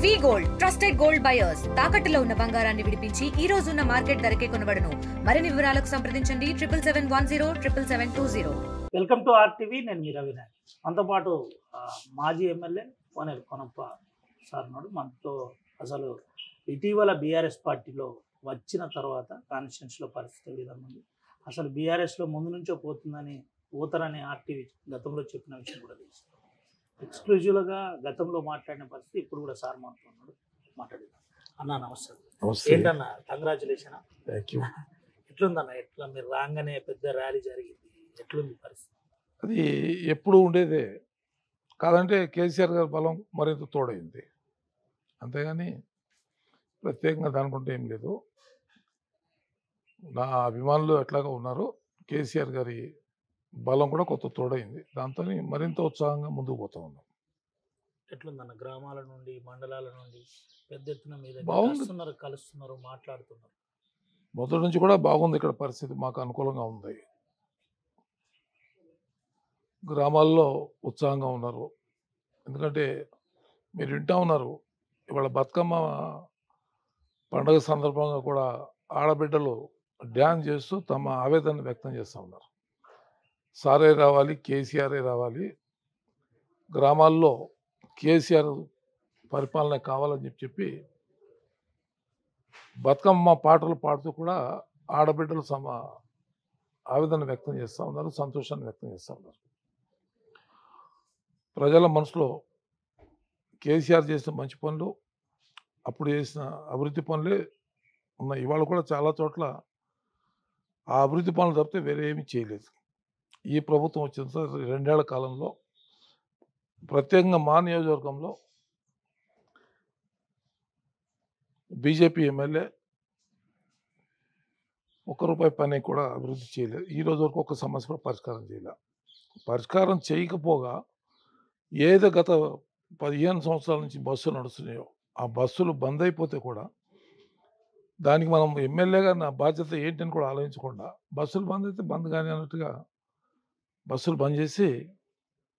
వి gold trusted gold buyers తాకట్టులో ఉన్న బంగారాన్ని విడిపించి ఈ రోజు ఉన్న మార్కెట్ ధరకే కొనబడును. మరిన్ని వివరాలకు సంప్రదించండి 7710 వెల్కమ్ టు ఆర్టీవీ. నేను మీ రవినాయక్. మనతో పాటు మాజీ ఎమ్మెల్యే కోనేరు కొనప్ప సార్ ఉన్నాడు. మనతో అసలు ఇటీవల బీఆర్ఎస్ పార్టీలో వచ్చిన తర్వాత కాన్స్టిట్యూన్సీలో పరిస్థితి విధంగా ఉంది. అసలు బీఆర్ఎస్లో ముందు నుంచో పోతారని ఆర్టీవీ గతంలో చెప్పిన విషయం కూడా తెలుసు. ఎక్స్క్లూజివ్గా గతంలో మాట్లాడిన పరిస్థితి ఇప్పుడు కూడా సార్ మాట్లాడుతున్నాడు. మాట్లాడుతున్నాను అన్న. నమస్తే. ఏంటన్నా, కంగ్రాచులేషన్. Thank you. ఎట్లుందన్న? ఎట్లా మీరు రాగానే పెద్ద ర్యాలీ జరిగింది, ఎట్లుంది పరిస్థితి? అది ఎప్పుడు ఉండేదే కాదంటే కేసీఆర్ గారి బలం మరింత తోడైంది, అంతేగాని ప్రత్యేకంగా దానికంటే ఏం లేదు. నా అభిమానులు ఎట్లాగా ఉన్నారు, కేసీఆర్ గారి బలం కూడా కొత్త తోడైంది. దాంతో మరింత ఉత్సాహంగా ముందుకు పోతా ఉన్నాం. ఎట్లుందన్న? గ్రామాల నుండి మండలాల నుండి పెద్ద ఎత్తున మీద బాగుంది. కలుస్తున్నారు, మాట్లాడుతున్నారు. మొదటి నుంచి కూడా బాగుంది. ఇక్కడ పరిస్థితి మాకు అనుకూలంగా ఉంది. గ్రామాల్లో ఉత్సాహంగా ఉన్నారు. ఎందుకంటే మీరు వింటా ఉన్నారు, ఇవాళ బతుకమ్మ పండుగ సందర్భంగా కూడా ఆడబిడ్డలు డ్యాన్స్ చేస్తూ తమ ఆవేదన వ్యక్తం చేస్తూ ఉన్నారు. సారే రావాలి, కేసీఆరే రావాలి, గ్రామాల్లో కేసీఆర్ పరిపాలన కావాలని చెప్పి బతుకమ్మ పాటలు పాడుతూ కూడా ఆడబిడ్డలు తమ ఆవేదన వ్యక్తం చేస్తూ ఉన్నారు, సంతోషాన్ని వ్యక్తం చేస్తూ ఉన్నారు. ప్రజల మనసులో కేసీఆర్ చేసిన మంచి పనులు, అప్పుడు చేసిన అభివృద్ధి పనులే ఉన్నాయి. ఇవాళ కూడా చాలా చోట్ల ఆ అభివృద్ధి పనులు తప్పితే వేరే ఏమీ చేయలేదు. ఈ ప్రభుత్వం వచ్చిన 2 ఏళ్ల కాలంలో ప్రత్యేకంగా మా నియోజకవర్గంలో బీజేపీ ఎమ్మెల్యే ₹1 పని కూడా అభివృద్ధి చేయలేదు. ఈ రోజు వరకు ఒక సమస్య కూడా పరిష్కారం చేయలేదు. పరిష్కారం చేయకపోగా ఏదో గత 15 సంవత్సరాల నుంచి బస్సులు నడుస్తున్నాయో ఆ బస్సులు బంద్ అయిపోతే కూడా దానికి మనం ఎమ్మెల్యేగా నా బాధ్యత ఏంటని కూడా ఆలోచించకుండా బస్సులు బంద్ అయితే బంద్ కానీ అన్నట్టుగా బస్సులు బంద్ చేసి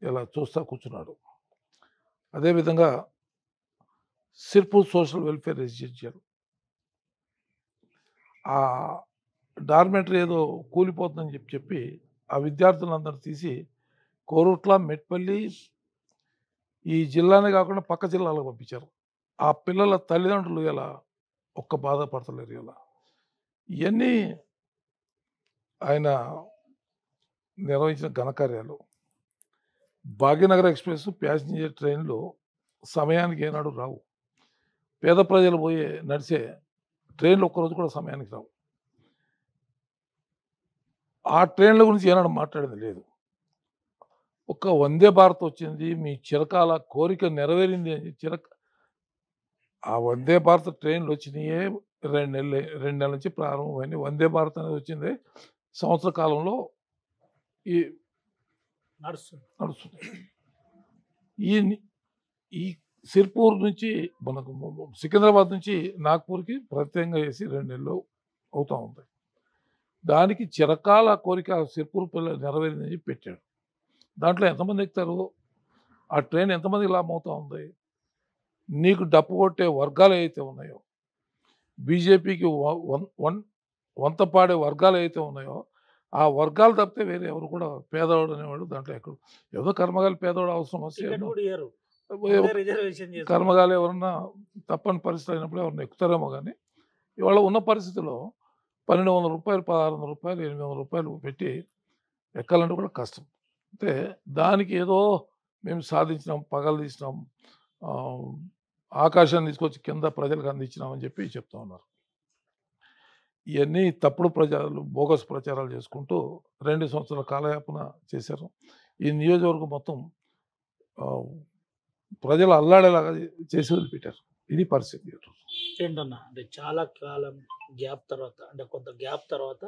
ఇలా చూస్తూ కూర్చున్నాడు. అదేవిధంగా సిర్పూర్ సోషల్ వెల్ఫేర్ రెసిడెన్షియల్ ఆ డార్మెంటరీ ఏదో కూలిపోతుందని చెప్పి ఆ విద్యార్థులందరూ తీసి కోరుట్ల, మెట్పల్లి ఈ జిల్లానే కాకుండా పక్క జిల్లాలకు పంపించారు. ఆ పిల్లల తల్లిదండ్రులు ఇలా ఒక్క బాధపడతలేరు. ఇలా ఇవన్నీ ఆయన నిర్వహించిన ఘనకార్యాలు. భాగ్యనగర్ ఎక్స్ప్రెస్ ప్యాసింజర్ ట్రైన్లు సమయానికి ఏనాడు రావు. పేద ప్రజలు నడిచే ట్రైన్లు ఒక్కరోజు కూడా సమయానికి రావు. ఆ ట్రైన్ల గురించి ఏనాడు మాట్లాడింది లేదు. ఒక వందే భారత్ వచ్చింది, మీ చిరకాల కోరిక నెరవేరింది అని ఆ వందే భారత్ ట్రైన్లు వచ్చినాయే 2 నెలల నుంచి ప్రారంభమైంది. వందే భారత్ అనేది వచ్చింది సంవత్సర కాలంలో ఈ నడుస్తుంది. ఈ సిర్పూర్ నుంచి మనకు సికింద్రాబాద్ నుంచి నాగ్పూర్కి ప్రత్యేకంగా వేసి 2 నెలలు అవుతూ ఉంది. దానికి చిరకాల కోరిక సిర్పూర్ పిల్లలు నెరవేరిందని పెట్టాడు. దాంట్లో ఎంతమంది ఎక్కుతారు, ఆ ట్రైన్ ఎంతమందికి లాభం అవుతూ ఉంది? నీకు డప్పు కొట్టే వర్గాలు ఏవైతే ఉన్నాయో, బీజేపీకి వంత పాడే వర్గాలు ఏవైతే ఉన్నాయో ఆ వర్గాలు తప్పితే వేరే ఎవరు కూడా పేదవాడు అనేవాడు దాంట్లో ఎక్కడ ఏదో కర్మగాలి పేదవాడు అవసరం వస్తే కర్మగాలి ఎవరన్నా తప్పని పరిస్థితి అయినప్పుడు ఎవరన్నా ఎక్కుతారేమో. కానీ ఇవాళ ఉన్న పరిస్థితిలో ₹1,200, ₹1,600, ₹800 పెట్టి ఎక్కాలంటే కూడా కష్టం. అంటే దానికి ఏదో మేము సాధించినాం, పగలు తీసినాం, ఆకాశాన్ని తీసుకొచ్చి కింద ప్రజలకు అందించినామని చెప్పి చెప్తా ఉన్నారు. ఇవన్నీ తప్పుడు ప్రచారాలు, బోగస్ ప్రచారాలు చేసుకుంటూ 2 సంవత్సరాల కాలయాపన చేశారు. ఈ నియోజకవర్గం మొత్తం ప్రజలు అల్లాడేలాగా చేసి వదిలిపెట్టారు. ఇది పరిస్థితి. ఏంటన్నా, అంటే చాలా కాలం గ్యాప్ తర్వాత, అంటే కొంత గ్యాప్ తర్వాత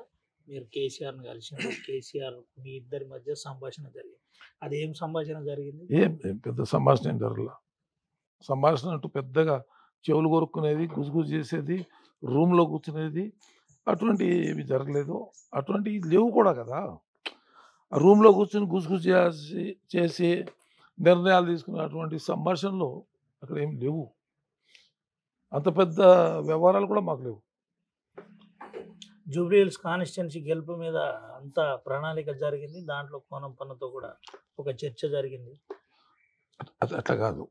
మీరు కేసీఆర్ని కలిసినారు. కేసీఆర్ మీ ఇద్దరి మధ్య సంభాషణ జరిగింది. అది ఏం సంభాషణ జరిగింది? ఏం పెద్ద సంభాషణ ఏం జరగల. సంభాషణ అంటూ పెద్దగా చెవులు కొరుక్కునేది, గుసగుసు చేసేది, రూమ్లో కూర్చునేది అటువంటివి జరగలేదు. అటువంటివి లేవు కూడా కదా. ఆ రూమ్లో కూర్చొని గుసగుసు చేసి నిర్ణయాలు తీసుకునే అటువంటి సంభాషణలు అక్కడ ఏం లేవు. అంత పెద్ద వ్యవహారాలు కూడా మాకు లేవు. జూబ్లీ హిల్స్ కాన్స్టిట్యున్సీ గెలుపు మీద అంత ప్రణాళిక జరిగింది. దాంట్లో కోనం పన్నతో కూడా ఒక చర్చ జరిగింది. అట్లా కాదు.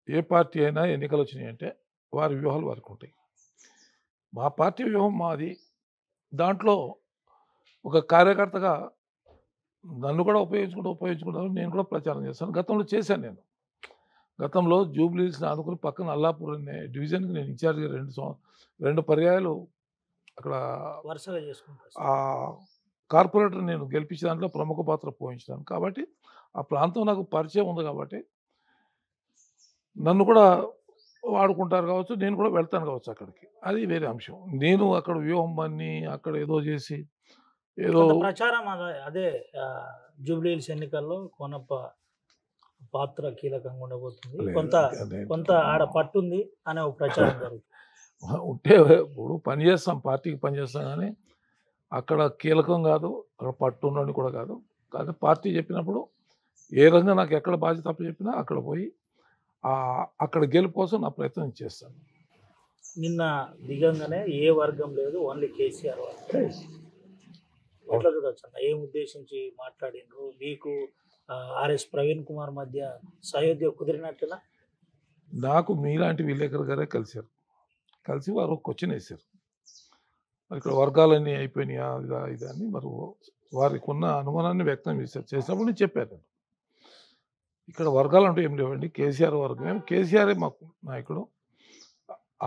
ఏ పార్టీ అయినా ఎన్నికలు వచ్చినాయంటే వారి వ్యూహాలు వారికి ఉంటాయి. మా పార్టీ వ్యూహం మాది. దాంట్లో ఒక కార్యకర్తగా నన్ను కూడా ఉపయోగించుకుంటాను. నేను కూడా ప్రచారం చేస్తాను. గతంలో చేశాను నేను. గతంలో జూబ్లీ హిల్స్ని ఆనుకుని పక్కన అల్లాపూర్ అనే డివిజన్కి నేను ఇన్ఛార్జ్గా 2 పర్యాయాలు అక్కడ వరుసగా చేసుకుంటారు. ఆ కార్పొరేటర్ నేను గెలిపించే దాంట్లో ప్రముఖ పాత్ర పోషించాను. కాబట్టి ఆ ప్రాంతం నాకు పరిచయం ఉంది. కాబట్టి నన్ను కూడా వాడుకుంటారు కావచ్చు, నేను కూడా వెళ్తాను కావచ్చు అక్కడికి. అది వేరే అంశం. నేను అక్కడ వ్యూహం పన్ని అక్కడ ఏదో చేసి ఏదో కొంత ప్రచారం అదే జూబ్లీ హిల్స్ ఎన్నికల్లో కోనప్ప పాత్ర కీలకంగా ఉండబోతుంది. కొంత ఆడ పట్టుంది అనే ఒక ప్రచారం జరుగుతుంది. ఉంటే ఇప్పుడు పని చేస్తాం, పార్టీకి పని చేస్తాం, కానీ అక్కడ కీలకం కాదు, అక్కడ పట్టు ఉన్నని కూడా కాదు. కానీ పార్టీ చెప్పినప్పుడు ఏ రంగా నాకు ఎక్కడ బాధ్యత అప్పు చెప్పినా అక్కడ పోయి అక్కడ గెలుపు కోసం నా ప్రయత్నం చేస్తాను. నిన్న దిగంగానే ఏ వర్గం లేదు, ఓన్లీ కేసీఆర్ వర్గం. ఎట్లా చూడొచ్చు అన్న? ఏం ఉద్దేశించి మాట్లాడినరు? మీకు ఆర్ఎస్ ప్రవీణ్ కుమార్ మధ్య సయోధ్య కుదిరినట్టునా? నాకు మీలాంటి విలేకరు గారే కలిశారు. కలిసి వారు క్వశ్చన్ వేశారు. మరి ఇక్కడ వర్గాలన్నీ అయిపోయినాయా ఇదా అని మరి వారికి ఉన్న అనుమానాన్ని వ్యక్తం చేశారు. చేసినప్పుడు నేను చెప్పాను, ఇక్కడ వర్గాలు అంటూ ఏం లేవండి, కేసీఆర్ వర్గం, కేసీఆరే మాకు నాయకుడు,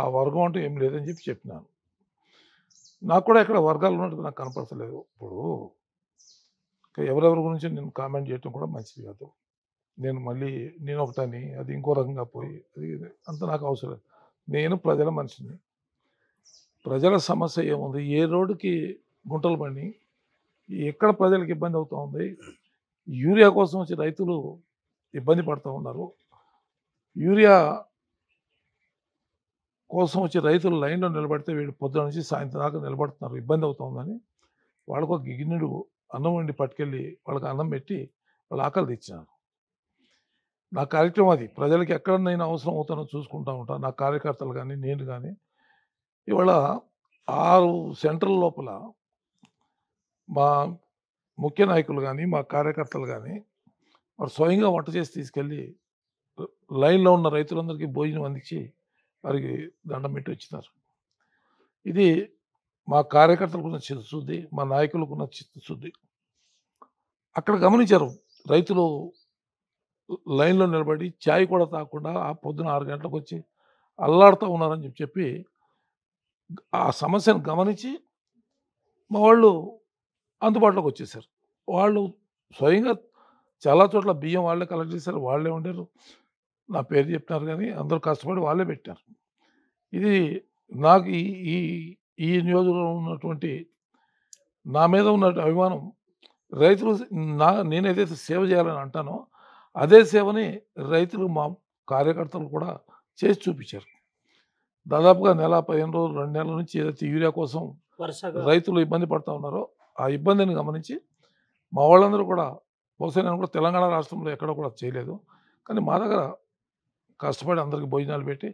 ఆ వర్గం అంటూ ఏం లేదని చెప్పినాను. నాకు కూడా ఇక్కడ వర్గాలు ఉన్నట్టు నాకు కనపడతలేదు. ఇప్పుడు ఎవరెవరి గురించి నేను కామెంట్ చేయటం కూడా మంచిది కాదు. నేను ఒకటని అది ఇంకో రకంగా పోయి అది అంత నాకు అవసరం లేదు. నేను ప్రజల మనిషిని. ప్రజల సమస్య ఏముంది, ఏ రోడ్డుకి గుంటలు పడి ఎక్కడ ప్రజలకు ఇబ్బంది అవుతూ ఉంది, యూరియా కోసం వచ్చి రైతులు ఇబ్బంది పడుతూ ఉన్నారు, యూరియా కోసం వచ్చి రైతులు లైన్లో నిలబడితే వీళ్ళు పొద్దున నుంచి సాయంత్రం దాకా నిలబడుతున్నారు, ఇబ్బంది అవుతుందని వాళ్ళకు ఒక గిన్నెడు అన్నం వండి పట్టుకెళ్ళి వాళ్ళకి అన్నం పెట్టి వాళ్ళ ఆకలి తెచ్చినారు. నా కార్యక్రమం అది. ప్రజలకి ఎక్కడనైనా అవసరం అవుతానో చూసుకుంటూ ఉంటాను. నా కార్యకర్తలు కానీ నేను కానీ ఇవాళ 6 సెంటర్ల లోపల మా ముఖ్య నాయకులు కానీ మా కార్యకర్తలు కానీ వారు స్వయంగా వంట చేసి తీసుకెళ్ళి లైన్లో ఉన్న రైతులందరికీ భోజనం అందించి వారికి దండం పెట్టి వచ్చినారు. ఇది మా కార్యకర్తలకున్న చిత్తశుద్ధి, మా నాయకులకున్న చిత్తశుద్ధి. అక్కడ గమనించారు, రైతులు లైన్లో నిలబడి ఛాయ్ కూడా తాగకుండా ఆ పొద్దున 6 గంటలకు వచ్చి అల్లాడుతూ ఉన్నారని చెప్పి ఆ సమస్యను గమనించి మా వాళ్ళు అందుబాటులోకి వచ్చేసారు. వాళ్ళు స్వయంగా చాలా చోట్ల బియ్యం వాళ్ళే కలెక్ట్ చేశారు, వాళ్ళే ఉండేరు, నా పేరు చెప్పినారు, కానీ అందరూ కష్టపడి వాళ్ళే పెట్టారు. ఇది నాకు ఈ నియోజకవర్గంలో ఉన్నటువంటి నా మీద ఉన్న అభిమానం. రైతులు నేనేదైతే సేవ చేయాలని అంటానో అదే సేవని రైతులు మా కార్యకర్తలు కూడా చేసి చూపించారు. దాదాపుగా నెల 15 రోజులు 2 నెలల నుంచి ఏదైతే యూరియా కోసం రైతులు ఇబ్బంది పడుతూ ఉన్నారో ఆ ఇబ్బందిని గమనించి మా వాళ్ళందరూ కూడా, బహుశా నేను కూడా తెలంగాణ రాష్ట్రంలో ఎక్కడ కూడా చేయలేదు, కానీ మా దగ్గర కష్టపడి అందరికీ భోజనాలు పెట్టి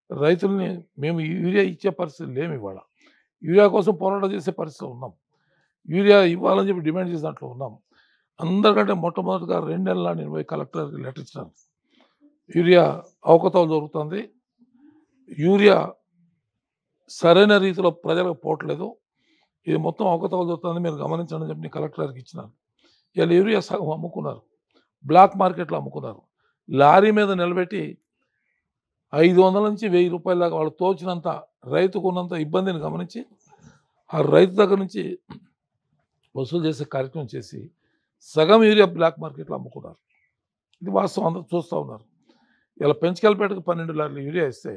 రైతుల్ని మేము యూరియా ఇచ్చే పరిస్థితి లేము. ఇవాళ యూరియా కోసం పోరాటం చేసే పరిస్థితిలో ఉన్నాం. యూరియా ఇవ్వాలని చెప్పి డిమాండ్ చేసే దాంట్లో ఉన్నాం. అందరికంటే మొట్టమొదటిగా 2 నెలల నేను పోయి కలెక్టర్కి లెటర్ ఇచ్చినాను. యూరియా అవకతవకలు జరుగుతుంది, యూరియా సరైన రీతిలో ప్రజలకు పోవట్లేదు, ఇది మొత్తం అవకతవకలు జరుగుతుంది, మీరు గమనించండి అని చెప్పి నేను కలెక్టర్కి ఇచ్చినాను. ఇలా యూరియా సగం అమ్ముకున్నారు, బ్లాక్ మార్కెట్లో అమ్ముకున్నారు. లారీ మీద నిలబెట్టి 500 నుంచి 1000 రూపాయల దాకా వాళ్ళు తోచినంత రైతుకు ఉన్నంత ఇబ్బందిని గమనించి ఆ రైతు దగ్గర నుంచి వసూలు చేసే కార్యక్రమం చేసి సగం యూరియా బ్లాక్ మార్కెట్లో అమ్ముకున్నారు. ఇది వాస్తవం, అందరూ చూస్తూ ఉన్నారు. ఇలా పెంచుకెళ్ళపేటకు 12 లారీలు యూరియా ఇస్తే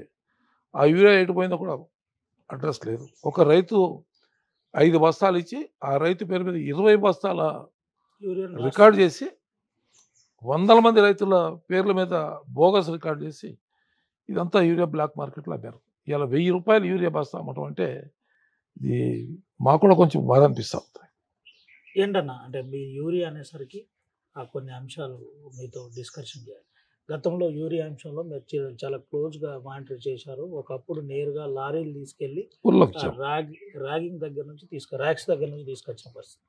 ఆ యూరియా ఎటుపోయిందో కూడా అడ్రస్ లేదు. ఒక రైతు 5 బస్తాలు ఇచ్చి ఆ రైతు పేరు మీద 20 బస్తాల రికార్డు చేసి 100 మంది రైతుల పేర్ల మీద బోగస్ రికార్డు చేసి ఇదంతా యూరియా బ్లాక్ మార్కెట్లో అమ్మారు. ఇలా 1000 రూపాయలు యూరియా బస్తా అమ్మటం అంటే ఇది మాకు కూడా కొంచెం బాధ అనిపిస్తూ ఉంటుంది. ఏంటన్నా అంటే మీ యూరియా అనేసరికి కొన్ని అంశాలు మీతో డిస్కషన్ చేయాలి. గతంలో యూరియా అంశంలో మీరు చాలా క్లోజ్గా మానిటర్ చేశారు. ఒకప్పుడు నేరుగా లారీలు తీసుకెళ్ళి పుల్లొచ్చాం. ర్యాగింగ్ దగ్గర నుంచి ర్యాక్స్ దగ్గర నుంచి తీసుకొచ్చిన పరిస్థితి.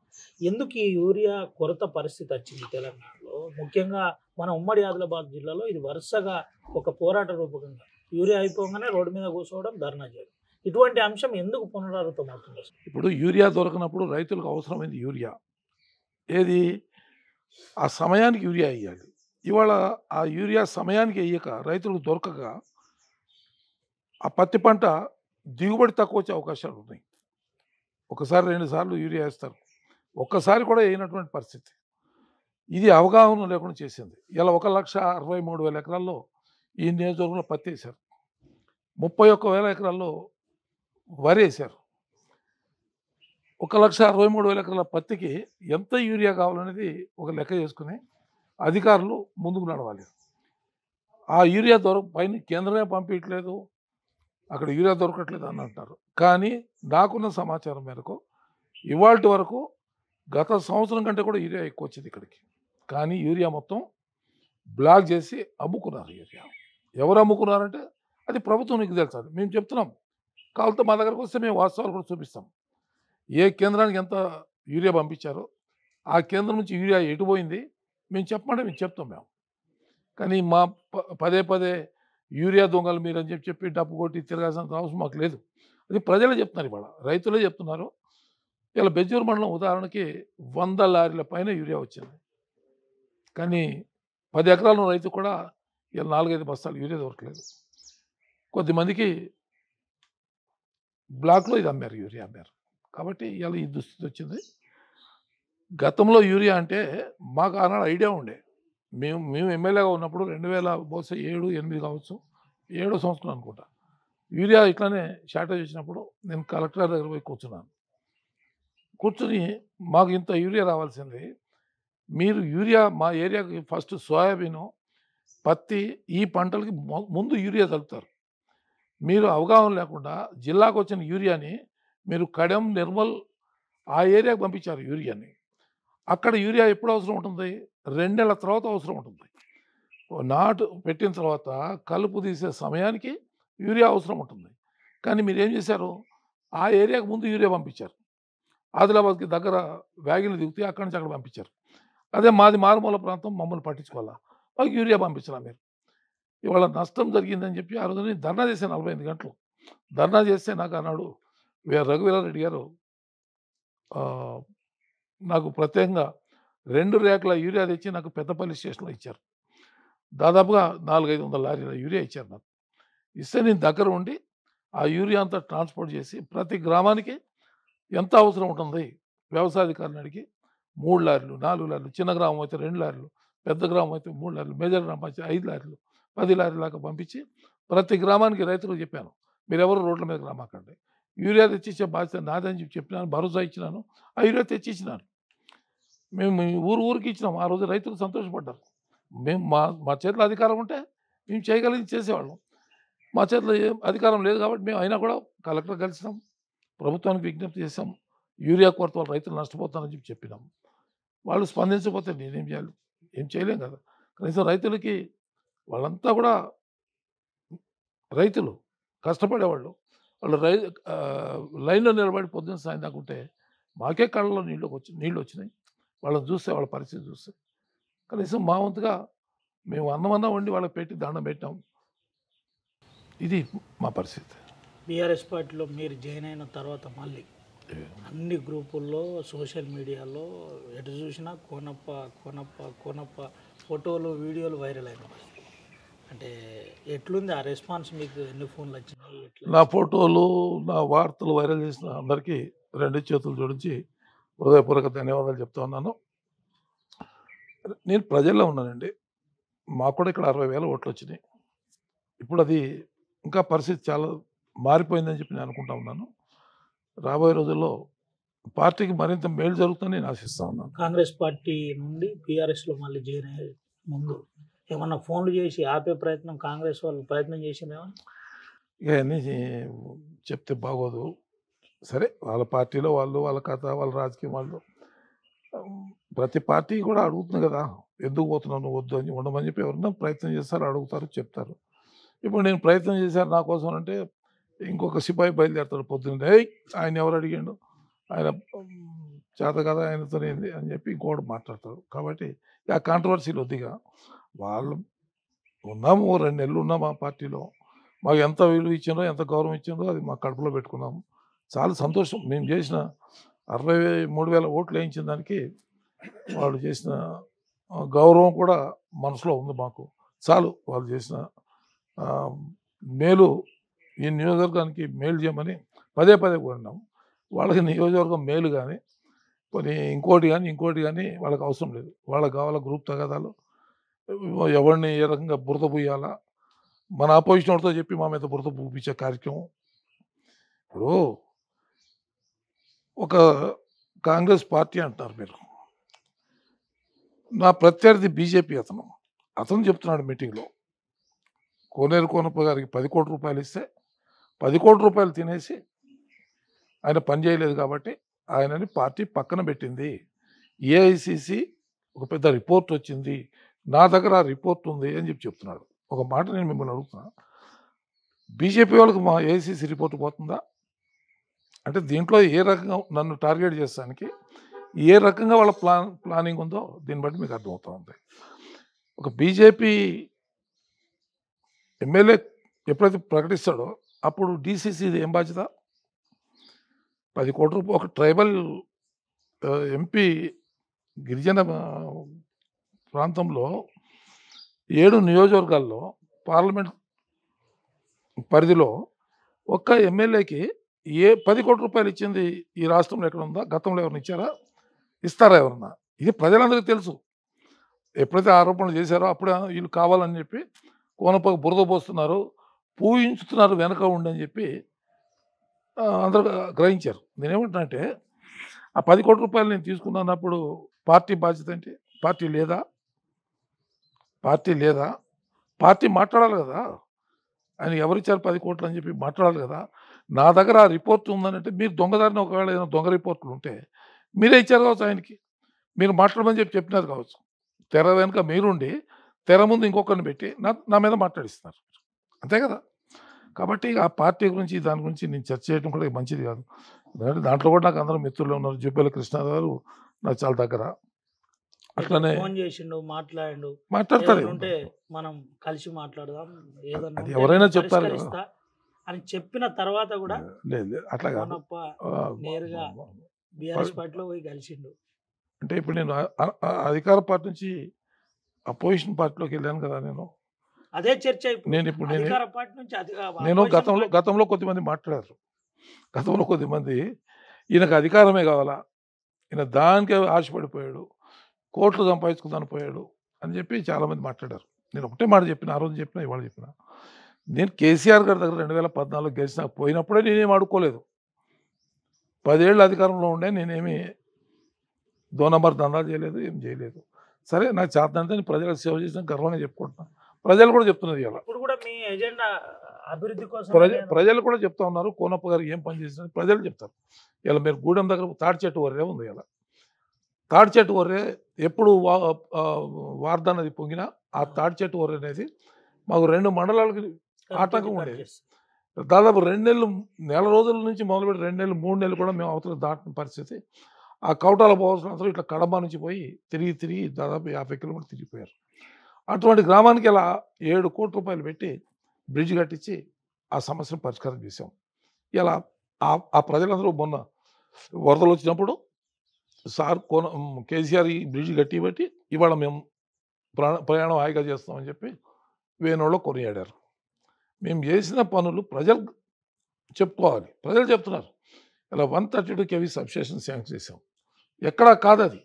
ఎందుకు ఈ యూరియా కొరత పరిస్థితి వచ్చింది తెలంగాణలో? ముఖ్యంగా మన ఉమ్మడి ఆదిలాబాద్ జిల్లాలో ఇది వరుసగా ఒక పోరాట రూపకంగా యూరియా అయిపోగానే రోడ్డు మీద కూర్చోవడం, ధర్నా చేయడం. ఇటువంటి అంశం ఎందుకు పునరావృతం అవుతుంది? ఇప్పుడు యూరియా దొరకనప్పుడు రైతులకు అవసరమైంది యూరియా. ఏది ఆ సమయానికి యూరియా వేయాలి. ఇవాళ ఆ యూరియా సమయానికి వేయక రైతులకు దొరకక ఆ పత్తి పంట దిగుబడి తక్కువ వచ్చే అవకాశాలు ఉన్నాయి. ఒకసారి 2 సార్లు యూరియా వేస్తారు, ఒక్కసారి కూడా వేయనటువంటి పరిస్థితి. ఇది అవగాహన లేకుండా చేసింది. ఇలా 1,63,000 ఎకరాల్లో ఈ నియోజకవర్గంలో పత్తి వేశారు, 31,000 ఎకరాల్లో వరి వేశారు. 1,63,000 ఎకరాల పత్తికి ఎంత యూరియా కావాలనేది ఒక లెక్క చేసుకుని అధికారులు ముందుకు నడవాలి. ఆ యూరియా పైన కేంద్రమే పంపించట్లేదు, అక్కడ యూరియా దొరకట్లేదు అని అంటారు. కానీ నాకున్న సమాచారం మేరకు ఇవాల్టి వరకు గత సంవత్సరం కంటే కూడా యూరియా ఎక్కువ వచ్చింది ఇక్కడికి. కానీ యూరియా మొత్తం బ్లాక్ చేసి అమ్ముకున్నారు. యూరియా ఎవరు అమ్ముకున్నారంటే అది ప్రభుత్వం నీకు తెలుసు, మేము చెప్తున్నాం. కావాలంటే మా దగ్గరకు వస్తే మేము వాస్తవాలు కూడా చూపిస్తాం. ఏ కేంద్రానికి ఎంత యూరియా పంపించారో ఆ కేంద్రం నుంచి యూరియా ఎటు పోయింది మేము చెప్పమంటే మేము చెప్తాం మేము. కానీ మా పదే పదే యూరియా దొంగలు మీరు అని చెప్పి డబ్బు కొట్టి తిరగాల్సిన అవసరం మాకు లేదు. అది ప్రజలే చెప్తున్నారు, ఇవాళ రైతులే చెప్తున్నారు. ఇలా బెజ్జూరు మండలం ఉదాహరణకి 100 లారీల పైన యూరియా వచ్చింది. కానీ 10 ఎకరాల రైతు కూడా ఇలా 4-5 బస్తాలు యూరియా దొరకలేదు. కొద్దిమందికి బ్లాక్లో ఇది అమ్మారు, యూరియా అమ్మారు. కాబట్టి ఇలా ఈ దుస్థితి వచ్చింది. గతంలో యూరియా అంటే మాకు ఆనాడు ఐడియా ఉండే. మేము ఎమ్మెల్యేగా ఉన్నప్పుడు 2000 బహుశా 7-8 కావచ్చు, 7వ సంవత్సరం అనుకుంటా, యూరియా ఇట్లానే షార్టేజ్ వచ్చినప్పుడు నేను కలెక్టర్ దగ్గర పోయి కూర్చుని మాకు ఇంత యూరియా రావాల్సింది, మీరు యూరియా మా ఏరియాకి ఫస్ట్ సోయాబీను, పత్తి ఈ పంటలకి ముందు యూరియా కలుపుతారు. మీరు అవగాహన లేకుండా జిల్లాకు వచ్చిన యూరియాని మీరు కడెం, నిర్మల్ ఆ ఏరియాకి పంపించారు యూరియాని. అక్కడ యూరియా ఎప్పుడు అవసరం ఉంటుంది? 2 నెలల తర్వాత అవసరం ఉంటుంది. నాటు పెట్టిన తర్వాత కలుపు తీసే సమయానికి యూరియా అవసరం ఉంటుంది. కానీ మీరు ఏం చేశారు? ఆ ఏరియాకి ముందు యూరియా పంపించారు. ఆదిలాబాద్కి దగ్గర వ్యాగిన్లు దిగితే అక్కడి నుంచి అక్కడ పంపించారు. అదే మాది మారుమూల ప్రాంతం, మమ్మల్ని పట్టించుకోవాలా, మాకు యూరియా పంపించరా మీరు. ఇవాళ నష్టం జరిగిందని చెప్పి ఆ రోజుని ధర్నా చేశాను 48 గంటలు. ధర్నా చేస్తే నాకు అన్నాడు రఘువీరారెడ్డి గారు నాకు ప్రత్యేకంగా 2 ర్యాకుల యూరియా తెచ్చి నాకు పెద్దపల్లి స్టేషన్లో ఇచ్చారు. దాదాపుగా 400-500 లారీల యూరియా ఇచ్చారు నాకు. ఇస్తే నేను దగ్గర ఉండి ఆ యూరియా అంతా ట్రాన్స్పోర్ట్ చేసి ప్రతి గ్రామానికి ఎంత అవసరం ఉంటుంది వ్యవసాయాధికారిని అడిగి 3 లారీలు, 4 లారీలు, చిన్న గ్రామం అయితే 2 లారీలు, పెద్ద గ్రామం అయితే 3 లారీలు, మేజర్ గ్రామం అయితే 5 లారీలు, 10 లారీల దాకా పంపించి ప్రతి గ్రామానికి రైతులకు చెప్పాను, మీరెవరు రోడ్ల మీద రామాకండి, యూరియా తెచ్చిచ్చే బాధ్యత నాదని చెప్పినాను, భరోసా ఇచ్చినాను. ఆ యూరియా తెచ్చిచ్చినాను. మేము ఊరికి ఇచ్చినాం. ఆ రోజు రైతులు సంతోషపడ్డారు. మేము మా చేతిలో అధికారం ఉంటే మేము చేయగలిగి చేసేవాళ్ళం. మా చేతిలో అధికారం లేదు కాబట్టి మేము అయినా కూడా కలెక్టర్ కలిసినాం, ప్రభుత్వానికి విజ్ఞప్తి చేసాం, యూరియా కొరత వల్ల రైతులు నష్టపోతారని చెప్పినాం. వాళ్ళు స్పందించకపోతే నేనేం చేయాలి? ఏం చేయలేం కదా. కనీసం రైతులకి వాళ్ళంతా కూడా రైతులు కష్టపడేవాళ్ళు, వాళ్ళు లైన్లో నిలబడి పొద్దున్న సాయం దాకా ఉంటే మాకే కళ్ళలో నీళ్ళు వచ్చినాయి. వాళ్ళని చూస్తే వాళ్ళ పరిస్థితి చూస్తే కనీసం మా వంతుగా మేము అన్నమన్నా వండి వాళ్ళకి పెట్టి దండం పెట్టాం. ఇది మా పరిస్థితి. బీఆర్ఎస్ పార్టీలో మీరు జాయిన్ అయిన తర్వాత మళ్ళీ అన్ని గ్రూపుల్లో, సోషల్ మీడియాలో ఎటు చూసినా కోనప్ప ఫోటోలు, వీడియోలు వైరల్ అయిన అంటే ఎట్లుంది ఆ రెస్పాన్స్? మీకు ఎన్ని ఫోన్లు వచ్చినాయి? నా ఫోటోలు, నా వార్తలు వైరల్ చేసిన అందరికీ 2 చేతులు జోడించి హృదయపూర్వక ధన్యవాదాలు చెప్తా ఉన్నాను. నేను ప్రజల్లో ఉన్నానండి. మాకు కూడా ఇక్కడ 60,000 ఓట్లు వచ్చినాయి. ఇప్పుడు అది ఇంకా పరిస్థితి చాలా మారిపోయిందని చెప్పి నేను అనుకుంటా ఉన్నాను. రాబోయే రోజుల్లో పార్టీకి మరింత మేలు జరుగుతుందని నేను ఆశిస్తా ఉన్నాను. కాంగ్రెస్ పార్టీ నుండి బీఆర్ఎస్లో మళ్ళీ జాయిన్ అయ్యే ముందు ఏమన్నా ఫోన్లు చేసి ఆపే ప్రయత్నం కాంగ్రెస్ వాళ్ళు ప్రయత్నం చేసిందేమో? ఇక అన్నీ చెప్తే బాగోదు. సరే, వాళ్ళ పార్టీలో వాళ్ళు, వాళ్ళ కథ, వాళ్ళ రాజకీయం, వాళ్ళు ప్రతి పార్టీ కూడా అడుగుతుంది కదా, ఎందుకు పోతున్నావు నువ్వు వద్దు అని ఉండమని చెప్పి ఎవరన్నా ప్రయత్నం చేస్తారు, అడుగుతారు, చెప్తారు. ఇప్పుడు నేను ప్రయత్నం చేశాను నా కోసం అంటే ఇంకొక సిపాయి బయలుదేరుతాడు పొద్దున్నే, "ఏయ్ ఆయన ఎవరు అడిగాడు, ఆయన చేత కదా ఆయనతో ఏంది" అని చెప్పి ఇంకోటి మాట్లాడతారు. కాబట్టి ఆ కాంట్రవర్సీలు వద్దిగా వాళ్ళు ఉన్నాము, 2 నెలలు ఉన్నాము ఆ పార్టీలో, మాకు ఎంత విలువ ఇచ్చిందో ఎంత గౌరవం ఇచ్చిందో అది మా కడుపులో పెట్టుకున్నాము. చాలా సంతోషం. మేము చేసిన 63,000 ఓట్లు వేయించిన దానికి వాళ్ళు చేసిన గౌరవం కూడా మనసులో ఉంది మాకు. చాలు వాళ్ళు చేసిన మేలు, ఈ నియోజకవర్గానికి మేలు చేయమని పదే పదే కోరినాం. వాళ్ళకి నియోజకవర్గం మేలు కానీ కొన్ని ఇంకోటి కానీ వాళ్ళకి అవసరం లేదు. వాళ్ళకి కావాలా గ్రూప్ తగాదాలు, ఎవరిని ఏ రకంగా బురద పూయాలా, మన అపోజిషన్ వాడితో చెప్పి మా మీద బురద పూపించే కార్యక్రమం. ఇప్పుడు ఒక కాంగ్రెస్ పార్టీ అంటారు మీరు, నా ప్రత్యర్థి బీజేపీ అతను చెప్తున్నాడు మీటింగ్లో, కోనేరు కోనప్ప గారికి 10 కోట్ల రూపాయలు ఇస్తే 10 కోట్ల రూపాయలు తినేసి ఆయన పని చేయలేదు కాబట్టి ఆయనని పార్టీ పక్కన పెట్టింది. ఏఐసిసి ఒక పెద్ద రిపోర్ట్ వచ్చింది, నా దగ్గర ఆ రిపోర్ట్ ఉంది అని చెప్తున్నాడు. ఒక మాట నేను మిమ్మల్ని అడుగుతున్నా, బీజేపీ వాళ్ళకి మా ఏఐసిసి రిపోర్ట్ పోతుందా? అంటే దీంట్లో ఏ రకంగా నన్ను టార్గెట్ చేస్తానికి ఏ రకంగా వాళ్ళ ప్లానింగ్ ఉందో దీన్ని బట్టి మీకు అర్థమవుతూ ఉంది. ఒక బీజేపీ ఎమ్మెల్యే ఎప్పుడైతే ప్రకటిస్తాడో అప్పుడు డీసీసీ ఏం బాధ్యత? 10 కోట్ల రూపాయలు ఒక ట్రైబల్ ఎంపీ గిరిజన ప్రాంతంలో 7 నియోజకవర్గాల్లో పార్లమెంట్ పరిధిలో ఒక్క ఎమ్మెల్యేకి 10 కోట్ల రూపాయలు ఇచ్చింది ఈ రాష్ట్రంలో ఎక్కడ ఉందా? గతంలో ఎవరిని ఇచ్చారా? ఇస్తారా ఎవరన్నా? ఇది ప్రజలందరికీ తెలుసు. ఎప్పుడైతే ఆరోపణలు చేశారో అప్పుడే వీళ్ళు కావాలని చెప్పి కోనపకు బురద పోస్తున్నారు, పూయించుతున్నారు వెనక ఉండని చెప్పి అందరూ గ్రహించారు. నేనేమంటున్నా అంటే ఆ 10 కోట్ల రూపాయలు నేను తీసుకున్నప్పుడు పార్టీ బాధ్యత ఏంటి? పార్టీ లేదా? పార్టీ మాట్లాడాలి కదా, ఆయన ఎవరిచ్చారు 10 కోట్లు అని చెప్పి మాట్లాడాలి కదా. నా దగ్గర ఆ రిపోర్ట్ ఉందనంటే మీరు దొంగదారిని ఒకవేళ ఏదైనా దొంగ రిపోర్ట్లు ఉంటే మీరే ఇచ్చారు కావచ్చు ఆయనకి, మీరు మాట్లాడమని చెప్పినారు కావచ్చు. తెర వెనుక మీరుండి తెర ముందు ఇంకొకరిని పెట్టి నా మీద మాట్లాడిస్తున్నారు, అంతే కదా. కాబట్టి ఆ పార్టీ గురించి దాని గురించి నేను చర్చ చేయడం కూడా మంచిది కాదు. ఎందుకంటే దాంట్లో కూడా నాకు అందరూ మిత్రులు ఉన్నారు. జుబ్బేల కృష్ణ గారు నాకు చాలా దగ్గర, అట్లనే ఫోన్ చేసిండు, మాట్లాడతారు. ఉంటే మనం కలిసి మాట్లాడదాం, ఏదన్నా అది ఉంటే ఎవరైనా నేను చెప్తారు కదా. పరిష్కరిస్తా అని చెప్పిన తర్వాత కూడా లేదు అట్లా కాదు. కోనప్ప నేరుగా బీఆర్ఎస్ పార్టీలో పోయి కలిసిండు. అంటే ఇప్పుడు నేను అధికార పార్టీ నుంచి అపోజిషన్ పార్టీలోకి వెళ్ళాను కదా. అదే చర్చ ఇప్పుడు. నేను అధికార పార్టీ నుంచి నేను గతంలో కొద్దిమంది మాట్లాడారు. గతంలో కొద్దిమంది ఈయనకు అధికారమే కావాలా, ఈయన దానికే ఆశపడిపోయాడు, కోట్లు సంపాదించుకుందాని పోయాడు అని చెప్పి చాలామంది మాట్లాడారు. నేను ఒకటే మాట చెప్పిన, ఆ రోజు చెప్పిన, ఇవాళ చెప్పిన, నేను కేసీఆర్ గారి దగ్గర 2014 గెలిచిన పోయినప్పుడే నేనేం అడుక్కోలేదు. 10 ఏళ్ళు అధికారంలో ఉండే నేనేమి దోనమర్ దండాలు చేయలేదు, ఏం చేయలేదు. సరే నాకు చేతనంటే నేను ప్రజలకు సేవ చేసిన గర్వంగా చెప్పుకుంటున్నాను. ప్రజలు కూడా చెప్తున్నది ఇలా. ఇప్పుడు కూడా మీ ఎజెండా అభివృద్ధి కోసం ప్రజలు కూడా చెప్తా ఉన్నారు, కోనప్ప గారు ఏం పని చేసినారు ప్రజలు చెప్తారు. ఇలా మీరు గూడెం దగ్గర తాడి చెట్టు వర్రే ఉంది. ఇలా తాడి చెట్టు వర్రే ఎప్పుడు వార్దా నది పొంగినా ఆ తాడి చెట్టు వర్రే అనేది మాకు 2 మండలాలకి ఆటంకం ఉండేది. దాదాపు 2 నెల రోజుల నుంచి మొదలుపెట్టి 2 నెలలు 3 నెలలు కూడా మేము అవతల దాటిన పరిస్థితి. ఆ కౌటాల పోవాల్సిన అందరూ ఇట్లా కడప నుంచి పోయి తిరిగి దాదాపు 50 కిలోమీటర్లు తిరిగిపోయారు. అటువంటి గ్రామానికి ఇలా 7 కోట్ల రూపాయలు పెట్టి బ్రిడ్జ్ కట్టించి ఆ సమస్యను పరిష్కారం చేసాం. ఇలా ఆ ప్రజలందరూ మొన్న వరదలు వచ్చినప్పుడు సార్ కేసీఆర్ ఈ బ్రిడ్జ్ కట్టి బట్టి ఇవాళ మేము ప్రయాణం హాయిగా చేస్తామని చెప్పి వేణులో కొనియాడారు. మేము చేసిన పనులు ప్రజలు చెప్పుకోవాలి. ప్రజలు చెప్తున్నారు. ఇలా 132 kV సబ్స్టేషన్ శాంక్షన్ చేసాం. ఎక్కడా కాదు అది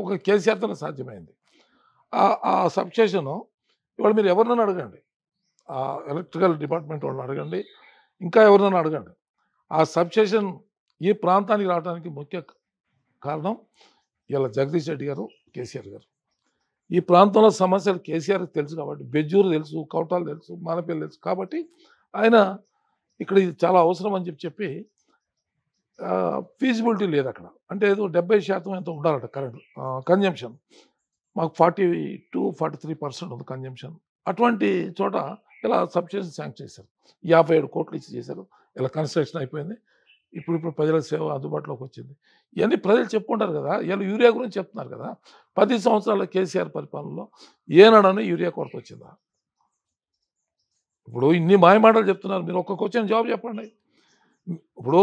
ఒక కేసీఆర్తోనే సాధ్యమైంది. ఆ సబ్స్టేషను ఇవాళ మీరు ఎవరినైనా అడగండి, ఆ ఎలక్ట్రికల్ డిపార్ట్మెంట్ వాళ్ళని అడగండి, ఇంకా ఎవరినైనా అడగండి, ఆ సబ్స్టేషన్ ఈ ప్రాంతానికి రావడానికి ముఖ్య కారణం ఇలా జగదీష్ రెడ్డి గారు, కేసీఆర్ గారు. ఈ ప్రాంతంలో సమస్యలు కేసీఆర్కి తెలుసు కాబట్టి, బెజ్జూరు తెలుసు, కౌటాలు తెలుసు, మానపల్లి తెలుసు కాబట్టి ఆయన ఇక్కడ ఇది చాలా అవసరం అని చెప్పి ఫీజిబిలిటీ లేదు అక్కడ. అంటే ఏదో 70% ఎంత ఉండాలట కరెంట్ కన్జంప్షన్. మాకు 42-43% ఉంది కన్జంప్షన్. అటువంటి చోట ఇలా సబ్స్టేషన్ శాంక్షన్ చేశారు. 57 కోట్లు ఇచ్చి చేశారు. ఇలా కన్స్ట్రక్షన్ అయిపోయింది. ఇప్పుడు ప్రజల సేవ అందుబాటులోకి వచ్చింది. ఇవన్నీ ప్రజలు చెప్పుకుంటారు కదా. ఇలా యూరియా గురించి చెప్తున్నారు కదా. 10 సంవత్సరాల కేసీఆర్ పరిపాలనలో ఏనాడని యూరియా కొరత వచ్చిందా? ఇప్పుడు ఇన్ని మాయమాటలు చెప్తున్నారు. మీరు ఒక్క క్వశ్చన్ జవాబు చెప్పండి. ఇప్పుడు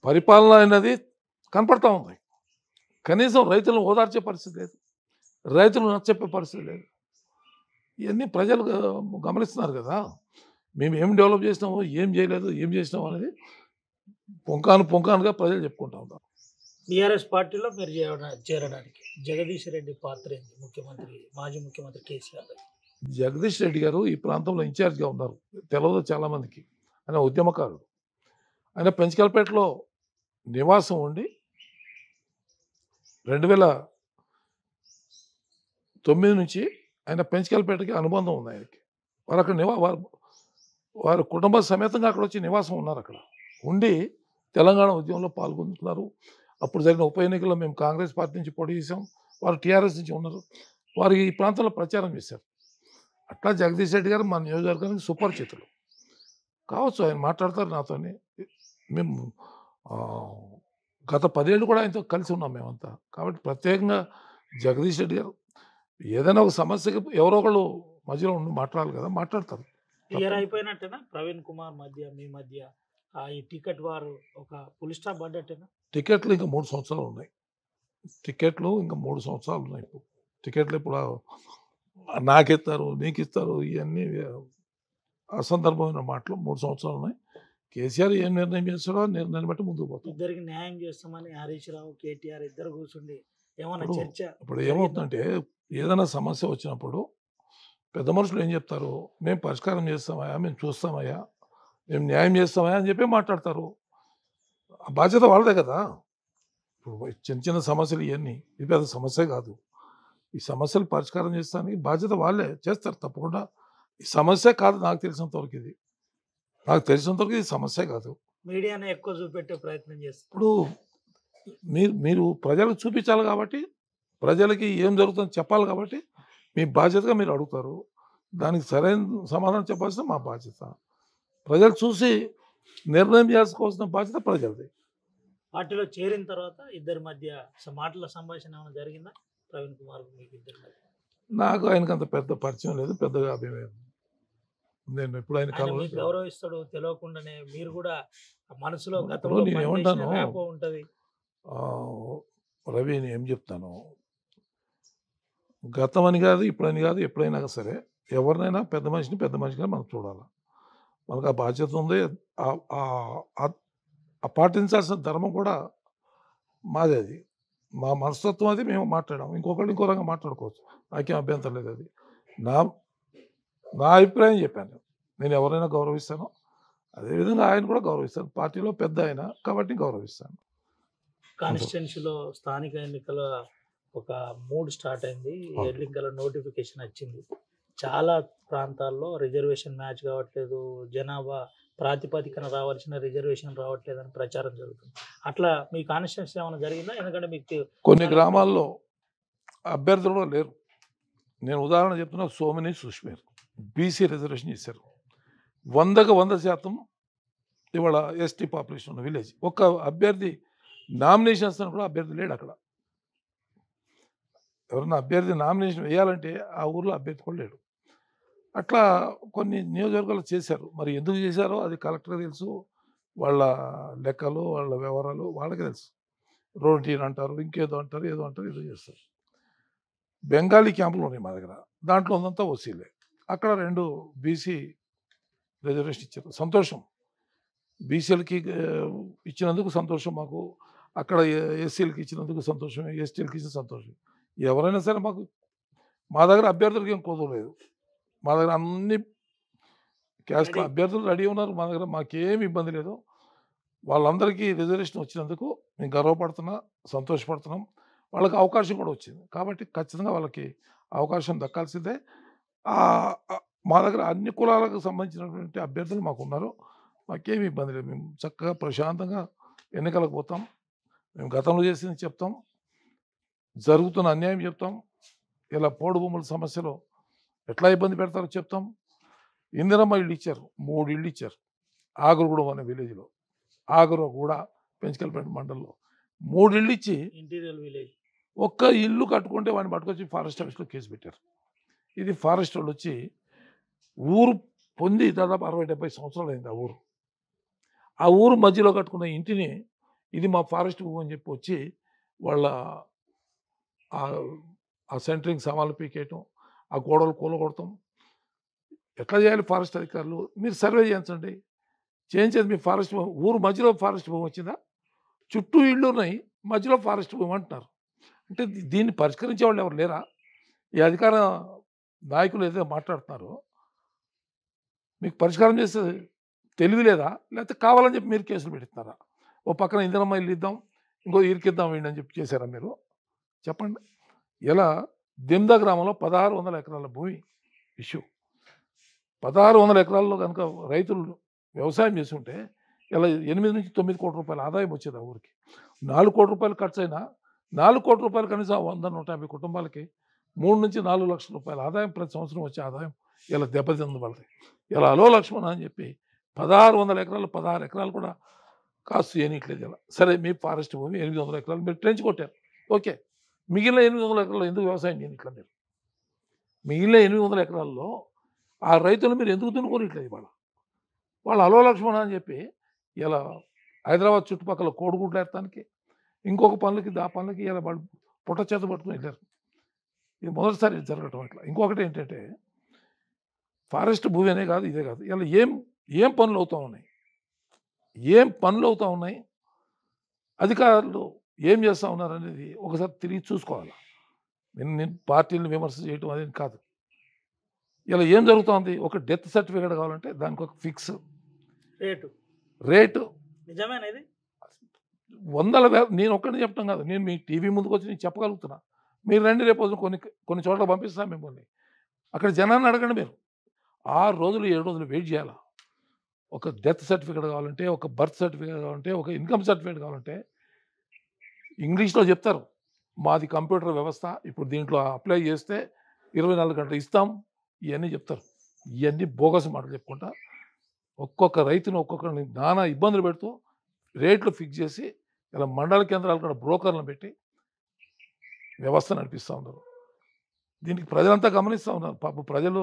పరిపాలన అనేది కనపడతా ఉంది. కనీసం రైతులను ఓదార్చే పరిస్థితి లేదు. రైతులను నచ్చచెప్పే పరిస్థితి లేదు. ఇవన్నీ ప్రజలు గమనిస్తున్నారు కదా. మేము ఏం డెవలప్ చేసినామో, ఏం చేయలేదు, ఏం చేసినామో అనేది పొంకానుగా ప్రజలు చెప్పుకుంటా ఉంటారు. టీఆర్ఎస్ పార్టీలో మీరు చేరడానికి జగదీష్ రెడ్డి పాత్ర ఏంటి? మాజీ ముఖ్యమంత్రి కేసీఆర్. జగదీష్ రెడ్డి గారు ఈ ప్రాంతంలో ఇన్ఛార్జ్గా ఉన్నారు. తెలియదు చాలామందికి. ఆయన ఉద్యమకారుడు. ఆయన పెంచకల్పేటలో నివాసం ఉండి 2009 నుంచి ఆయన పెంచకల్పేటకి అనుబంధం ఉంది ఆయనకి. వారు అక్కడ వారు కుటుంబ సమేతంగా అక్కడ వచ్చి నివాసం ఉన్నారు. అక్కడ ఉండి తెలంగాణ ఉద్యమంలో పాల్గొంటున్నారు. అప్పుడు జరిగిన ఉప ఎన్నికల్లో మేము కాంగ్రెస్ పార్టీ నుంచి పోటీ చేసాం. వారు టీఆర్ఎస్ నుంచి ఉన్నారు. వారు ఈ ప్రాంతంలో ప్రచారం చేశారు. అట్లా జగదీష్ రెడ్డి గారు మా నియోజకవర్గానికి సుపరిచితులు కావచ్చు. ఆయన మాట్లాడతారు నాతోని. మేము గత 10 ఏళ్ళు కూడా ఆయనతో కలిసి ఉన్నాం మేమంతా. కాబట్టి ప్రత్యేకంగా జగదీష్ రెడ్డి గారు ఏదైనా ఒక సమస్యకి ఎవరో ఒకళ్ళు మధ్యలో ఉండి మాట్లాడాలి కదా, మాట్లాడతారు. క్లియర్ అయిపోయినట్టేనా ప్రవీణ్ కుమార్ మీ మధ్య ఈ టికెట్ వారు ఒక ఫుల్ స్టాప్ పడ్డట్టేనా? టికెట్లు ఇంకా 3 సంవత్సరాలు ఉన్నాయి. ఇప్పుడు టికెట్లు ఇప్పుడు నాకెత్తారు, నీకు ఇస్తారు, ఇవన్నీ అసందర్భమైన మాటలు. 3 సంవత్సరాలు ఉన్నాయి. కేసీఆర్ ఏం నిర్ణయం చేస్తాడో నిర్ణయాన్ని బట్టి ముందుకు పోతాం. ఇద్దరికి న్యాయం చేస్తామని హరీష్ రావు, కేటీఆర్ ఇద్దరు కూర్చుండి ఏమన్నా చర్చ. ఇప్పుడు ఏమవుతుందంటే ఏదైనా సమస్య వచ్చినప్పుడు పెద్ద మనుషులు ఏం చెప్తారు? మేము పరిష్కారం చేస్తామయ్యా, మేము చూస్తామయ్యా, మేము న్యాయం చేస్తామయ్యా అని చెప్పి మాట్లాడతారు. ఆ బాధ్యత వాళ్ళదే కదా. ఇప్పుడు చిన్న చిన్న సమస్యలు ఇవన్నీ ఇది పెద్ద సమస్య కాదు. ఈ సమస్యలు పరిష్కారం చేస్తానికి బాధ్యత వాళ్ళే చేస్తారు తప్పకుండా. ఈ సమస్య కాదు నాకు తెలిసినంతవరకు ఇది సమస్య కాదు. మీడియానే ఎక్కువ చూపెట్టే ప్రయత్నం చేస్తారు. ఇప్పుడు మీరు ప్రజలకు చూపించాలి కాబట్టి, ప్రజలకి ఏం జరుగుతుందో చెప్పాలి కాబట్టి మీ బాధ్యతగా మీరు అడుగుతారు. దానికి సరైన సమాధానం చెప్పాల్సిన మా బాధ్యత. ప్రజలు చూసి నిర్ణయం చేసుకోవాల్సిన బాధ్యత ప్రజలది. పార్టీలో చేరిన తర్వాత ఇద్దరి మధ్య మాటల సంభాషణ ఏమైనా జరిగిందా? ప్రవీణ్ కుమార్ మీకు ఇద్దరి మధ్య? నాకు ఆయనకు అంత పెద్ద పరిచయం లేదు, పెద్దగా అభిప్రాయం. నేను ఎప్పుడు ఆయన గౌరవిస్తాడు తెలియకుండానే మీరు కూడా మనసులో గతంలో నేను ఏమంటాను ఉంటది. రవి నేను ఏం చెప్తాను, గతం అని కాదు, ఇప్పుడని కాదు, ఎప్పుడైనా సరే ఎవరినైనా పెద్ద మనిషిగా మనం చూడాలి. మనకు ఆ బాధ్యత ఉంది. ఆ పాటించాల్సిన ధర్మం కూడా మాది. అది మా మనస్తత్వం. అది మేము మాట్లాడాము. ఇంకొకళ్ళు ఇంకో రకంగా మాట్లాడుకోవచ్చు. నాకేం అభ్యంతరం లేదు. అది నా అభిప్రాయం చెప్పాను. నేను ఎవరైనా గౌరవిస్తాను, అదేవిధంగా ఆయన కూడా గౌరవిస్తాను. పార్టీలో పెద్ద ఆయన కాబట్టి గౌరవిస్తాను. కాన్స్టిట్యున్సీలో స్థానిక ఎన్నికల ఒక మూడ్ స్టార్ట్ అయింది. ఎన్నికల నోటిఫికేషన్ వచ్చింది. చాలా ప్రాంతాల్లో రిజర్వేషన్ మ్యాచ్ కావట్లేదు, జనాభా ప్రాతిపదికన రావాల్సిన రిజర్వేషన్ రావట్లేదు అని ప్రచారం జరుగుతుంది. అట్లా మీ కాన్స్టిట్యున్సీ ఏమైనా జరిగిందా? ఎందుకంటే మీకు కొన్ని గ్రామాల్లో అభ్యర్థులు కూడా లేరు. నేను ఉదాహరణ చెప్తున్నా, సోమిని సుష్మీర్ బీసీ రిజర్వేషన్ చేశారు. 100% ఇవాళ ఎస్టీ పాపులేషన్ ఉన్న విలేజ్. ఒక అభ్యర్థి నామినేషన్ వస్తాను కూడా అభ్యర్థి లేడు అక్కడ. ఎవరన్నా అభ్యర్థి నామినేషన్ వేయాలంటే ఆ ఊర్లో అభ్యర్థి కూడా లేడు. అట్లా కొన్ని నియోజకవర్గాలు చేశారు. మరి ఎందుకు చేశారో అది కలెక్టర్కి తెలుసు. వాళ్ళ లెక్కలు, వాళ్ళ వ్యవహారాలు వాళ్ళకి తెలుసు. రోటీన్ అంటారు, ఇంకేదో అంటారు, ఏదో చేస్తారు. బెంగాలీ క్యాంపులు ఉన్నాయి మా దగ్గర. దాంట్లో ఉందంతా ఓసీలే. అక్కడ 2 బీసీ రిజర్వేషన్ ఇచ్చారు. సంతోషం. బీసీలకి ఇచ్చినందుకు సంతోషం మాకు. అక్కడ ఎస్సీలకి ఇచ్చినందుకు సంతోషం, ఎస్టీలకి ఇచ్చిన సంతోషం. ఎవరైనా సరే మా దగ్గర అభ్యర్థులకి ఏం కుదరలేదు. మా దగ్గర అన్ని క్యాస్ట్ అభ్యర్థులు రెడీ ఉన్నారు. మా దగ్గర మాకేమి ఇబ్బంది లేదు. వాళ్ళందరికీ రిజర్వేషన్ వచ్చినందుకు మేము గర్వపడుతున్నా, సంతోషపడుతున్నాం. వాళ్ళకి అవకాశం కూడా వచ్చింది కాబట్టి ఖచ్చితంగా వాళ్ళకి అవకాశం దక్కాల్సిందే. మా దగ్గర అన్ని కులాలకు సంబంధించినటువంటి అభ్యర్థులు మాకు ఉన్నారు. మాకేమి ఇబ్బంది లేదు. మేము చక్కగా ప్రశాంతంగా ఎన్నికలకు పోతాం. మేము గతంలో చేసింది చెప్తాం. జరుగుతున్న అన్యాయం చెప్తాం, ఇలా పోడు భూముల సమస్యలో ఎట్లా ఇబ్బంది పెడతారో చెప్తాం. ఇందిరమ్మ ఇల్లు ఇచ్చారు, 3 ఇళ్ళు ఇచ్చారు ఆగురుగూడెం అనే విలేజ్లో, ఆగురుగూడ పెంచుకల్పేట మండలంలో 3 ఇళ్ళు ఇచ్చి ఇంటీరియర్ విలేజ్ ఒక్క ఇల్లు కట్టుకుంటే వాడిని పట్టుకొచ్చి ఫారెస్ట్ ఆఫీస్లో కేసు పెట్టారు. ఇది ఫారెస్ట్ వాళ్ళు వచ్చి ఊరు పొంది దాదాపు 60-70 సంవత్సరాలు అయింది ఆ ఊరు. ఆ ఊరు మధ్యలో కట్టుకున్న ఇంటిని ఇది మా ఫారెస్ట్ భూమి అని చెప్పి వచ్చి వాళ్ళ ఆ సెంటరింగ్ సామాన్లు పీకేయటం, ఆ గోడలు కూలగొడతాం. ఎట్లా చేయాలి ఫారెస్ట్ అధికారులు? మీరు సర్వే చేయించండి, చేయించేది మీ ఫారెస్ట్ భూమి. ఊరు మధ్యలో ఫారెస్ట్ భూమి వచ్చిందా? చుట్టూ ఇళ్ళు ఉన్నాయి, మధ్యలో ఫారెస్ట్ భూమి అంటున్నారు. అంటే దీన్ని పరిష్కరించే వాళ్ళు ఎవరు లేరా? ఈ అధికార నాయకులు ఏదైతే మాట్లాడుతున్నారో మీకు పరిష్కారం చేస్తే తెలివి లేదా, లేకపోతే కావాలని చెప్పి మీరు కేసులు పెడుతున్నారా? ఓ పక్కన ఇందిరమ్మ ఇల్లు ఇద్దాం, ఇంకో ఇరికిద్దాం వీడిని అని చెప్పి చేశారా మీరు? చెప్పండి. ఇలా దిమ్దా గ్రామంలో 1600 ఎకరాల భూమి ఇష్యూ. 1600 ఎకరాల్లో కనుక రైతులు వ్యవసాయం చేస్తుంటే ఇలా 8 నుంచి 9 కోట్ల రూపాయల ఆదాయం వచ్చేది ఆ ఊరికి. 4 కోట్ల రూపాయలు ఖర్చు అయినా 4 కోట్ల రూపాయలు కనీసం 100-150 కుటుంబాలకి 3 నుంచి 4 లక్షల రూపాయల ఆదాయం ప్రతి సంవత్సరం వచ్చే ఆదాయం ఇలా దెబ్బతిందబడతాయి. ఇలా అలో లక్ష్మణ అని చెప్పి 1600 ఎకరాలు 16 ఎకరాలు కూడా కాస్ట్ చేయనట్లేదు. ఇలా సరే, మీ ఫారెస్ట్ భూమి 800 ఎకరాలు మీరు ట్రెంచ్ కొట్టారు, ఓకే. మిగిలిన 800 ఎకరాల్లో ఎందుకు వ్యవసాయం చేయనిట్లా మీరు? మిగిలిన 800 ఎకరాల్లో ఆ రైతులు మీరు ఎందుకు దున్నుకోనిట్లేదు? వాళ్ళు అలో లక్ష్మణ అని చెప్పి ఇలా హైదరాబాద్ చుట్టుపక్కల కోడిగుడ్లు ఎత్తడానికి ఇంకొక పనులకి ఆ పనులకి ఇలా వాళ్ళు పుట్ట చేత పట్టుకుని వెళ్ళారు. ఇది మొదటిసారి జరగటం ఇట్లా. ఇంకొకటి ఏంటంటే ఫారెస్ట్ భూమి అనే కాదు, ఇదే కాదు, ఇలా ఏం పనులు అవుతూ ఉన్నాయి, అధికారులు ఏం చేస్తూ ఉన్నారు అనేది ఒకసారి తిరిగి చూసుకోవాలి. నేను పార్టీలను విమర్శ చేయటం అనేది కాదు. ఇలా ఏం జరుగుతుంది? ఒక డెత్ సర్టిఫికేట్ కావాలంటే దానికి ఒక ఫిక్స్ రేటు నిజమేనా? ఇది నేను ఒక్కడిని చెప్పడం కాదు, నేను మీ టీవీ ముందుకు వచ్చి నేను చెప్పగలుగుతున్నా. మీరు రండి, రేపు కొన్ని చోట్ల పంపిస్తాను మిమ్మల్ని. అక్కడ జనాన్ని అడగండి. మీరు 6 రోజులు 7 రోజులు వెయిట్ చేయాలా? ఒక డెత్ సర్టిఫికేట్ కావాలంటే, ఒక బర్త్ సర్టిఫికేట్ కావాలంటే, ఒక ఇన్కమ్ సర్టిఫికేట్ కావాలంటే ఇంగ్లీష్లో చెప్తారు. మాది కంప్యూటర్ వ్యవస్థ, ఇప్పుడు దీంట్లో అప్లై చేస్తే 24 గంటలు ఇస్తాం, ఇవన్నీ చెప్తారు. ఇవన్నీ బోగస్ మాటలు చెప్పుకుంటా ఒక్కొక్క రైతును ఒక్కొక్కరిని నానా ఇబ్బందులు పెడుతూ రేట్లు ఫిక్స్ చేసి ఇలా మండల కేంద్రాలు కూడా బ్రోకర్లను పెట్టి వ్యవస్థ నడిపిస్తూ ఉన్నారు. దీనికి ప్రజలంతా గమనిస్తూ ఉన్నారు. పాప ప్రజలు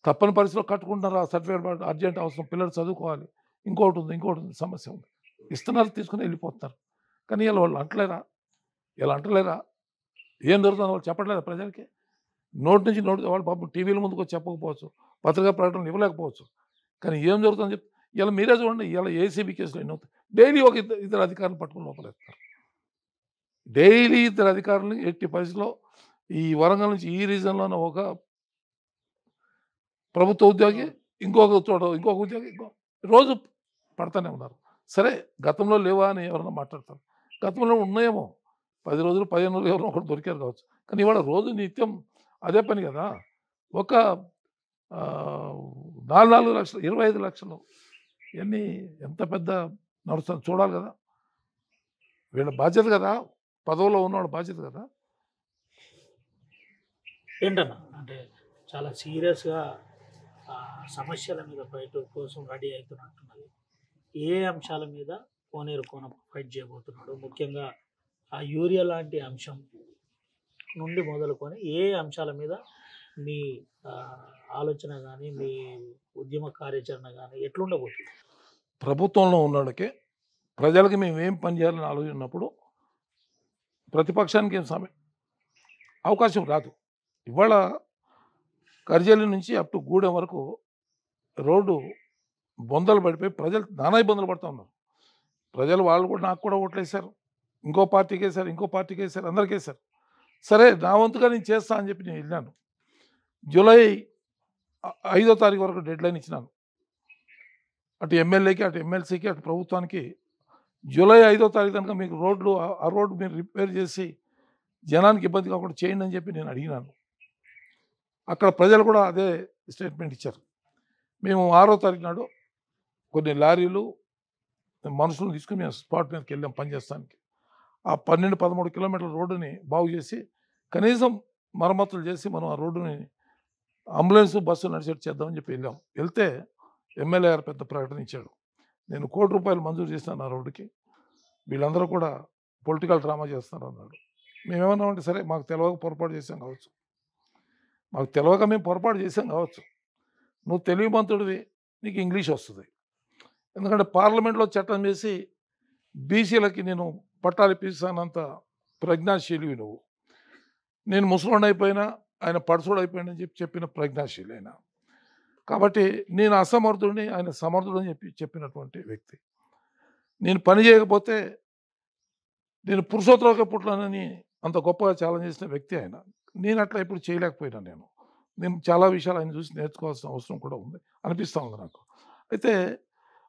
తప్పని పరిస్థితిలో కట్టుకుంటున్నారు. ఆ సర్టిఫికేట్ అర్జెంట్ అవసరం, పిల్లలు చదువుకోవాలి, ఇంకోటి ఉంది, సమస్య ఉంది, ఇస్తున్నారు, తీసుకుని వెళ్ళిపోతున్నారు. కానీ ఇలా వాళ్ళు అంటలేరా? ఏం దొరుకుతుందో వాళ్ళు చెప్పట్లేదా ప్రజలకి? నోటి నుంచి వాళ్ళు పాపం టీవీల ముందుకు వచ్చి చెప్పకపోవచ్చు, పత్రికా ప్రకటనలు ఇవ్వలేకపోవచ్చు, కానీ ఏం జరుగుతుందని చెప్పి ఇలా మీరే చూడండి. ఇలా ఏసీబీ కేసులు ఎన్ని అవుతాయి? డైలీ ఒక ఇద్దరు అధికారులు పట్టుకుని లోపలేస్తారు. డైలీ ఇద్దరు అధికారులు ఎట్టి పరిస్థితిలో ఈ వరంగల్ నుంచి ఈ రీజన్లోనే ఒక ప్రభుత్వ ఉద్యోగి, ఇంకొక చోట ఇంకొక ఉద్యోగి రోజు పడతానే ఉన్నారు. సరే, గతంలో లేవా అని ఎవరన్నా మాట్లాడతారు. గతంలో ఉన్నాయేమో 10 రోజులు 15 రోజులు ఎవరైనా ఒకటి దొరికారు కావచ్చు. కానీ ఇవాళ రోజు నిత్యం అదే పని కదా. ఒక 4 లక్షలు 25 లక్షలు ఇవన్నీ ఎంత పెద్ద నడుస్తుంది చూడాలి కదా. వీళ్ళ బాధ్యత కదా, పదవులో ఉన్నవాడు బాధ్యత కదా. ఏంటన్నా అంటే చాలా సీరియస్గా సమస్యల మీద ఫైట్ కోసం రెడీ అవుతున్నట్టున్నది. ఏ అంశాల మీద కోనేరు కోన ఫైట్ చేయబోతున్నాడు? ముఖ్యంగా ఆ యూరియా లాంటి అంశం నుండి మొదలుకొని ఏ అంశాల మీద మీ ఆలోచన కానీ మీ ఉద్యమ కార్యాచరణ కానీ ఎట్లుండబోతుంది? ప్రభుత్వంలో ఉన్నోళ్ళకి ప్రజలకి మేము ఏం పని చేయాలని ఆలోచించినప్పుడు ప్రతిపక్షానికి ఏం అవకాశం రాదు. ఇవాళ కర్జల్లి నుంచి అప్ టు గూడెం వరకు రోడ్డు బొందలు పడిపోయి ప్రజలు నానా ఇబ్బందులు పడుతూ ఉన్నారు. ప్రజలు వాళ్ళు కూడా నాకు కూడా ఓట్లేశారు, ఇంకో పార్టీకి వేశారు, అందరికీ వేశారు. సరే, నా వంతుగా నేను చేస్తా అని చెప్పి నేను వెళ్ళాను. జూలై 5వ తారీఖు వరకు డెడ్ లైన్ ఇచ్చినాను. అటు ఎమ్మెల్యేకి, అటు ఎమ్మెల్సీకి, అటు ప్రభుత్వానికి. జూలై 5వ తారీఖు కనుక మీకు ఆ రోడ్డు మీరు రిపేర్ చేసి జనానికి ఇబ్బంది కాకుండా చేయండి అని చెప్పి నేను అడిగినాను. అక్కడ ప్రజలు కూడా అదే స్టేట్మెంట్ ఇచ్చారు. మేము 6వ తారీఖు నాడు కొన్ని లారీలు మనుషులను తీసుకుని మేము స్పాట్ మీదకి వెళ్ళాం పనిచేస్తానికి. ఆ 12-13 కిలోమీటర్ల రోడ్డుని బాగు చేసి కనీసం మరమ్మతులు చేసి మనం ఆ రోడ్డుని అంబులెన్స్ బస్సు నడిచేట్టు చేద్దామని చెప్పి వెళ్ళాం. వెళ్తే ఎమ్మెల్యే గారు పెద్ద ప్రకటన ఇచ్చాడు. నేను ₹1,00,00,000 మంజూరు చేస్తాను ఆ రోడ్డుకి, వీళ్ళందరూ కూడా పొలిటికల్ డ్రామా చేస్తున్నారు అన్నాడు. మేమేమన్నామంటే సరే మాకు తెలియక పొరపాటు చేసాం కావచ్చు, మాకు తెలియక మేము పొరపాటు చేసాం కావచ్చు, నువ్వు తెలివిమంతుడివి, నీకు ఇంగ్లీష్ వస్తుంది, ఎందుకంటే పార్లమెంట్లో చట్టం చేసి బీసీలకి నేను పట్టాలు ఇప్పిస్తానంత ప్రజ్ఞాశీలివి నువ్వు, నేను ముసలోడు అయిపోయినా ఆయన పడుసోడు అయిపోయినా అని చెప్పిన ప్రజ్ఞాశీలి ఆయన. కాబట్టి నేను అసమర్థుడిని, ఆయన సమర్థుడు అని చెప్పినటువంటి వ్యక్తి. నేను పని చేయకపోతే నేను పురుషోత్తరకే పుట్టానని అంత గొప్పగా ఛాలెంజ్ చేసిన వ్యక్తి ఆయన. నేను అట్లా ఎప్పుడు చేయలేకపోయినా. నేను చాలా విషయాలు ఆయన చూసి నేర్చుకోవాల్సిన అవసరం కూడా ఉంది అనిపిస్తూ ఉంది నాకు. అయితే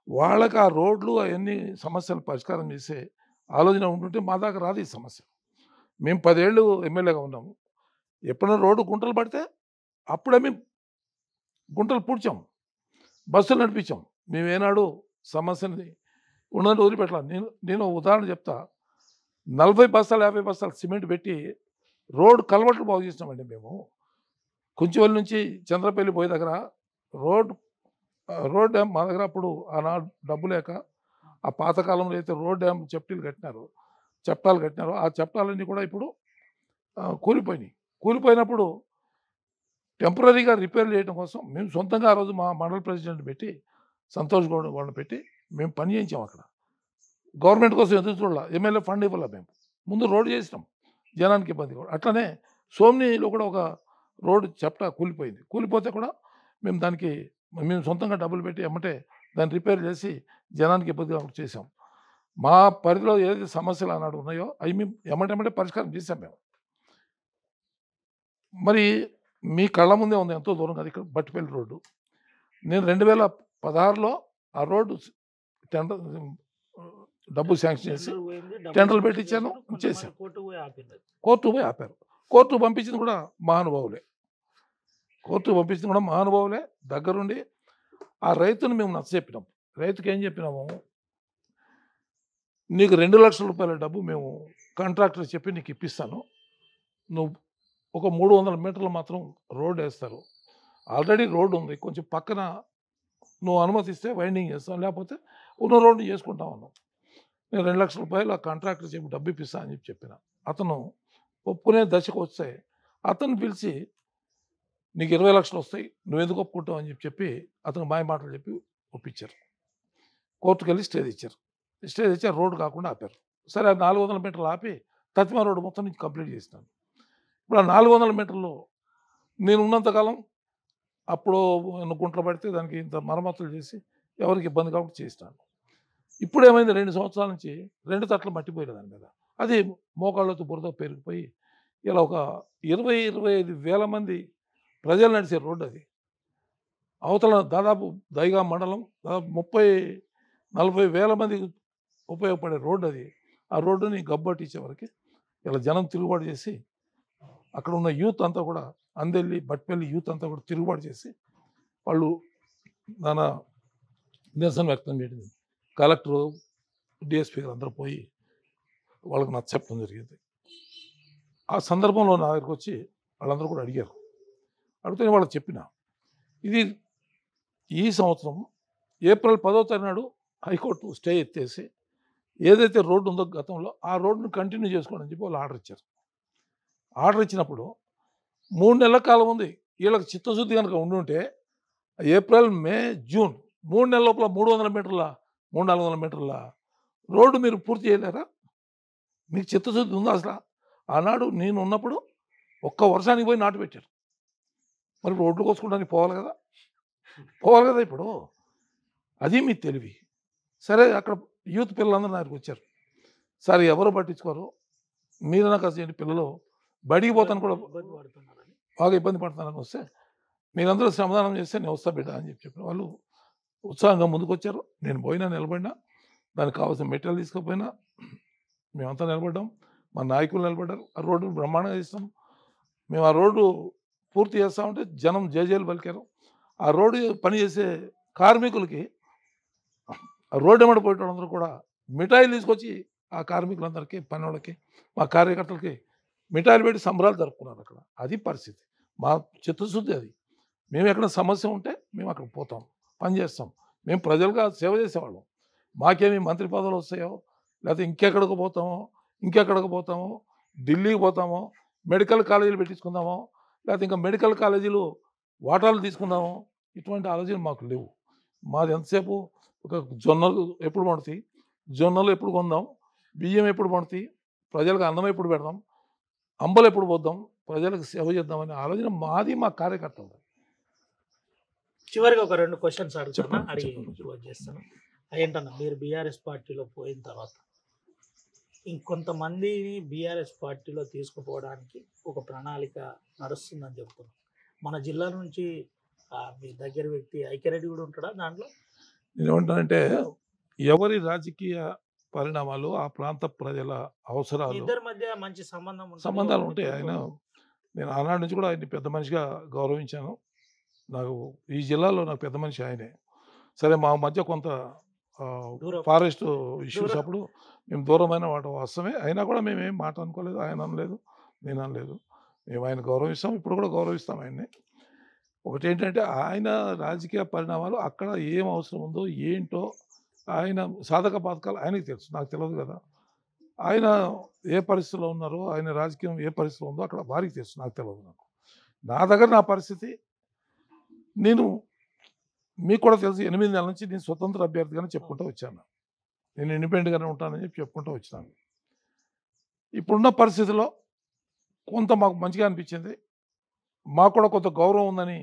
వాళ్ళకి ఆ రోడ్లు అవన్నీ సమస్యలు పరిష్కారం చేసే ఆలోచన ఉంటుంటే మా దాకా రాదు ఈ సమస్య. మేము 10 ఏళ్ళు ఎమ్మెల్యేగా ఉన్నాము. ఎప్పుడైనా రోడ్డు గుంటలు పడితే అప్పుడే మేము గుంటలు పూడ్చాం, బస్సులు నడిపించాం. మేమేనాడు సమస్యని ఉన్నది వదిలిపెట్టాలి. నేను ఉదాహరణ చెప్తా. 40 బస్తాలు 50 బస్తాలు సిమెంట్ పెట్టి రోడ్డు కలవట్లు బాగు చేసినామండి మేము. కుంచివల్లి నుంచి చంద్రపల్లి పోయే దగ్గర రోడ్ డ్యామ్ మా దగ్గర అప్పుడు ఆనాడు డబ్బు లేక ఆ పాతకాలంలో అయితే రోడ్ డ్యామ్ చప్టాలు కట్టినారో ఆ చప్టాలన్నీ కూడా ఇప్పుడు కూలిపోయినాయి. కూలిపోయినప్పుడు టెంపరీగా రిపేర్ చేయడం కోసం మేము సొంతంగా ఆ రోజు మా మండల ప్రెసిడెంట్ పెట్టి సంతోష్ గౌడ్ని పెట్టి మేము పని చేయించాం. అక్కడ గవర్నమెంట్ కోసం ఎదురు చూడాల, ఎమ్మెల్యే ఫండ్ ఇవ్వాల. మేము ముందు రోడ్డు చేసినాం, జనానికి ఇబ్బంది కూడా. అట్లనే సోమ్నిలో కూడా ఒక రోడ్డు చప్టా కూలిపోయింది. కూలిపోతే కూడా మేము సొంతంగా డబ్బులు పెట్టి ఎమ్మటే దాన్ని రిపేర్ చేసి జనానికి ఇబ్బంది కాకుండా చేసాం. మా పరిధిలో ఏదైతే సమస్యలు ఆనాడు ఉన్నాయో అవి మేము ఎమ్మటెమ్మటే పరిష్కారం చేసాం మేము. మరి మీ కళ్ళ ముందే ఉంది, ఎంతో దూరం కాదు ఇక్కడ బట్టిపల్లి రోడ్డు. నేను 2016లో ఆ రోడ్డు టెండర్ డబ్బు శాంక్షన్ చేసి టెండర్లు పెట్టించాను, చేశాను. కోర్టు పోయి ఆపారు. కోర్టు పంపించింది కూడా మహానుభావులే. దగ్గరుండి ఆ రైతును మేము నచ్చజెప్పినాం. రైతుకి ఏం చెప్పినాము, నీకు ₹2,00,000 డబ్బు మేము కాంట్రాక్టర్ చెప్పి నీకు ఇప్పిస్తాను, నువ్వు ఒక 300 మీటర్లు మాత్రం రోడ్డు వేస్తారు, ఆల్రెడీ రోడ్డు ఉంది, కొంచెం పక్కన నువ్వు అనుమతిస్తే వైండింగ్ చేస్తాం, లేకపోతే ఉన్న రోడ్డు చేసుకుంటాం అన్నాం. నేను ₹2,00,000 ఆ కాంట్రాక్టర్ చెప్పి డబ్బు ఇప్పిస్తా అని చెప్పిన. అతను ఒప్పుకునే దశకు వస్తే అతను పిలిచి నీకు 20 లక్షలు వస్తాయి, నువ్వు ఎందుకు ఒప్పుకుంటావు అని చెప్పి అతను మాయ మాటలు చెప్పి ఒప్పించారు. కోర్టుకు వెళ్ళి స్టే తెచ్చారు, రోడ్డు కాకుండా ఆపారు. సరే ఆ 400 మీటర్లు ఆపి తత్మా రోడ్డు మొత్తం నుంచి కంప్లీట్ చేసినాను. ఇప్పుడు ఆ 400 మీటర్లు నేను ఉన్నంతకాలం అప్పుడు గుంటలు పడితే దానికి ఇంత మరమ్మతులు చేసి ఎవరికి ఇబ్బంది కాకుండా చేసినాను. ఇప్పుడు ఏమైంది, 2 సంవత్సరాల నుంచి 2 తట్లు మట్టిపోయిన దాని మీద, అది మోకాళ్ళతో బురద పెరిగిపోయి ఇలా ఒక 20-25 వేల మంది ప్రజలు నడిచే రోడ్డు అది. అవతల దాదాపు దైగా మండలం దాదాపు 30-40 వేల మందికి ఉపయోగపడే రోడ్డు అది. ఆ రోడ్డుని గబ్బట్టించే వరకు ఇలా జనం తిరుగుబాటు చేసి అక్కడ ఉన్న యూత్ అంతా కూడా అందెల్లి బట్పల్లి యూత్ అంతా కూడా తిరుగుబాటు చేసి వాళ్ళు నానా నిరసన వ్యక్తం చేయడం. కలెక్టరు డిఎస్పీ గారు అందరూ పోయి వాళ్ళకి నచ్చ చెప్పడం జరిగింది. ఆ సందర్భంలో నా దగ్గరికి వచ్చి వాళ్ళందరూ కూడా అడిగారు. అడిగితే వాళ్ళకి చెప్పిన, ఇది ఈ సంవత్సరం ఏప్రిల్ 10వ తారీఖు నాడు హైకోర్టు స్టే ఎత్తేసి ఏదైతే రోడ్డు ఉందో గతంలో ఆ రోడ్డును కంటిన్యూ చేసుకోండి అని చెప్పి వాళ్ళు ఆర్డర్ ఇచ్చారు. ఆర్డర్ ఇచ్చినప్పుడు 3 నెలల కాలం ఉంది. వీళ్ళకి చిత్తశుద్ధి కనుక ఉండుంటే ఏప్రిల్, మే, జూన్ 3 నెలల లోపల 300-400 మీటర్ల రోడ్డు మీరు పూర్తి చేయలేరా? మీకు చిత్తశుద్ధి ఉందా అసలు? ఆనాడు నేను ఉన్నప్పుడు ఒక్క వర్షానికి పోయి నాటు పెట్టారు. మరి రోడ్లు కోసుకుంటానికి పోవాలి కదా ఇప్పుడు. అది మీ తెలివి. సరే అక్కడ యూత్ పిల్లలందరూ నాకు వచ్చారు. సరే ఎవరు పట్టించుకోరు, మీరు నాకు చేయండి, పిల్లలు బడికి పోతాను కూడా బాగా ఇబ్బంది పడుతున్నారని వస్తే మీరందరూ శ్రమదానం చేస్తే నేను వస్తా బిడ్డ అని చెప్పిన వాళ్ళు ఉత్సాహంగా ముందుకు వచ్చారు. నేను పోయినా నిలబడినా, దానికి కావాల్సిన మెటీరియల్ తీసుకుపోయినా మేమంతా నిలబడ్డాం, మా నాయకులు నిలబడ్డారు. ఆ రోడ్డు బ్రహ్మాండంగా చేస్తాం. మేము ఆ రోడ్డు పూర్తి చేస్తామంటే జనం జేజేలు పలికారు. ఆ రోడ్డు పనిచేసే కార్మికులకి ఆ రోడ్డు ఎమ్మడి పోయేటోళ్ళందరూ కూడా మిఠాయిలు తీసుకొచ్చి ఆ కార్మికులందరికీ పని వాళ్ళకి మా కార్యకర్తలకి మిఠాయిలు పెట్టి సంబరాలు జరుపుకున్నారు అక్కడ. అది పరిస్థితి. మా చిత్తశుద్ధి అది. మేము ఎక్కడ సమస్య ఉంటే మేము అక్కడికి పోతాం, పని చేస్తాం. మేము ప్రజలుగా సేవ చేసేవాళ్ళం. మాకేమి మంత్రి పదవులు వస్తాయో, లేకపోతే ఇంకెక్కడికి పోతామో, ఢిల్లీకి పోతామో, మెడికల్ కాలేజీలు పెట్టించుకుందామో, లేకపోతే ఇంకా మెడికల్ కాలేజీలు వాటాలు తీసుకుందామో, ఇటువంటి ఆలోచనలు మాకు లేవు. మాది ఎంతసేపు ఒక జొన్నలు ఎప్పుడు పండుతాయి, జొన్నలు ఎప్పుడు కొందాం, బియ్యం ఎప్పుడు పండుతాయి, ప్రజలకు అన్నం ఎప్పుడు పెడదాం, అంబలు ఎప్పుడు పోద్దాం, ప్రజలకు సేవ చేద్దామనే ఆలోచన మాది, మా కార్యకర్తలు. చివరిగా ఒక 2 క్వశ్చన్స్ అడుగుతాను, చెప్పండి, అడిగి చెప్పండి. క్లోజ్ చేస్తాను. ఏంటన్నా, మీరు బీఆర్ఎస్ పార్టీలో పోయిన తర్వాత ఇంకొంతమందిని బీఆర్ఎస్ పార్టీలో తీసుకుపోవడానికి ఒక ప్రణాళిక నడుస్తుందని చెప్తున్నారు. మన జిల్లా నుంచి మీ దగ్గర వ్యక్తి ఐక్యరెడ్డి కూడా ఉంటాడా దాంట్లో? నేనేమంటానంటే ఎవరి రాజకీయ పరిణామాలు, ఆ ప్రాంత ప్రజల మీ అవసరాలు, ఇద్దరి మధ్య మంచి ఉంటుంది సంబంధాలు కదా, ఉంటాయి. ఆయన నేను ఆనాటి నుంచి కూడా ఆయన్ని పెద్ద మనిషిగా గౌరవించాను. నాకు ఈ జిల్లాలో నాకు పెద్ద మనిషి ఆయనే. సరే, మా మధ్య కొంత దూరం. ఫారెస్ట్ ఇష్యూస్ దూరం. అప్పుడు మేము దూరమైన వాటి వాస్తవమే. అయినా కూడా మేమేం మాట అనుకోలేదు. ఆయన అనలేదు, నేను అనలేదు. మేము ఆయన గౌరవిస్తాం, ఇప్పుడు కూడా గౌరవిస్తాం ఆయన్ని. ఒకటేంటంటే ఆయన రాజకీయ పరిణామాలు అక్కడ ఏం అవసరం ఉందో ఏంటో, ఆయన సాధక బాధకాలు ఆయనకి తెలుసు, నాకు తెలియదు కదా. ఆయన ఏ పరిస్థితిలో ఉన్నారో, ఆయన రాజకీయం ఏ పరిస్థితిలో ఉందో అక్కడ వారికి తెలుసు, నాకు తెలియదు. నా దగ్గర నా పరిస్థితి, నేను మీకు కూడా తెలుసు, 8 నెలల నుంచి నేను స్వతంత్ర అభ్యర్థిగానే చెప్పుకుంటూ వచ్చాను. నేను ఇండిపెండెంట్గానే ఉంటానని చెప్పుకుంటూ వచ్చినాను. ఇప్పుడున్న పరిస్థితిలో కొంత మాకు మంచిగా అనిపించింది, మాకు కూడా కొంత గౌరవం ఉందని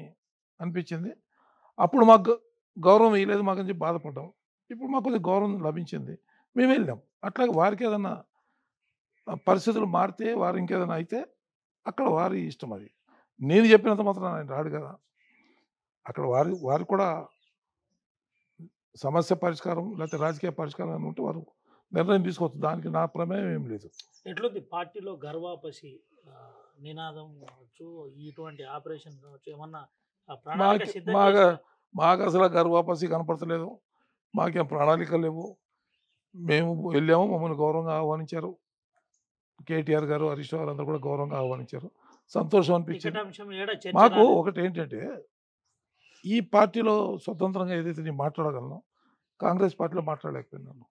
అనిపించింది. అప్పుడు మాకు గౌరవం ఇవ్వలేదు, మాకు అని చెప్పి బాధపడ్డాం. ఇప్పుడు మాకు కొంచెం గౌరవం లభించింది, మేము వెళ్ళాం. అట్లాగే వారికి ఏదైనా పరిస్థితులు మారితే, వారు ఇంకేదైనా అయితే అక్కడ వారి ఇష్టం. అది నేను చెప్పినంత మాత్రం ఆయన రాడు కదా. అక్కడ వారు కూడా సమస్య పరిష్కారం లేకపోతే రాజకీయ పరిష్కారం అని ఉంటే వారు నిర్ణయం తీసుకోవచ్చు. దానికి నా ప్రమేయం ఏం లేదు. ఎట్లుంది పార్టీలో గర్వాపసి నినాదం కావచ్చు, ఇటువంటి ఆపరేషన్ కావచ్చు, ఏమన్నా ప్రణాళిక సిద్ధం చేశారా? మాకు అసలు గర్వాపసి కనపడతలేదు. మాకేం ప్రణాళిక లేవు. మేము వెళ్ళాము, మమ్మల్ని గౌరవంగా ఆహ్వానించారు. కేటీఆర్ గారు, హరీష్ రావు అందరూ కూడా గౌరవంగా ఆహ్వానించారు. సంతోషం అనిపించింది. టికెట్ అంశం ఏడ చర్చ మాకు రాలేదు? ఒకటి ఏంటంటే, ఈ పార్టీలో స్వతంత్రంగా ఏదైతే నేను మాట్లాడగలను, కాంగ్రెస్ పార్టీలో మాట్లాడలేకపోయినాను.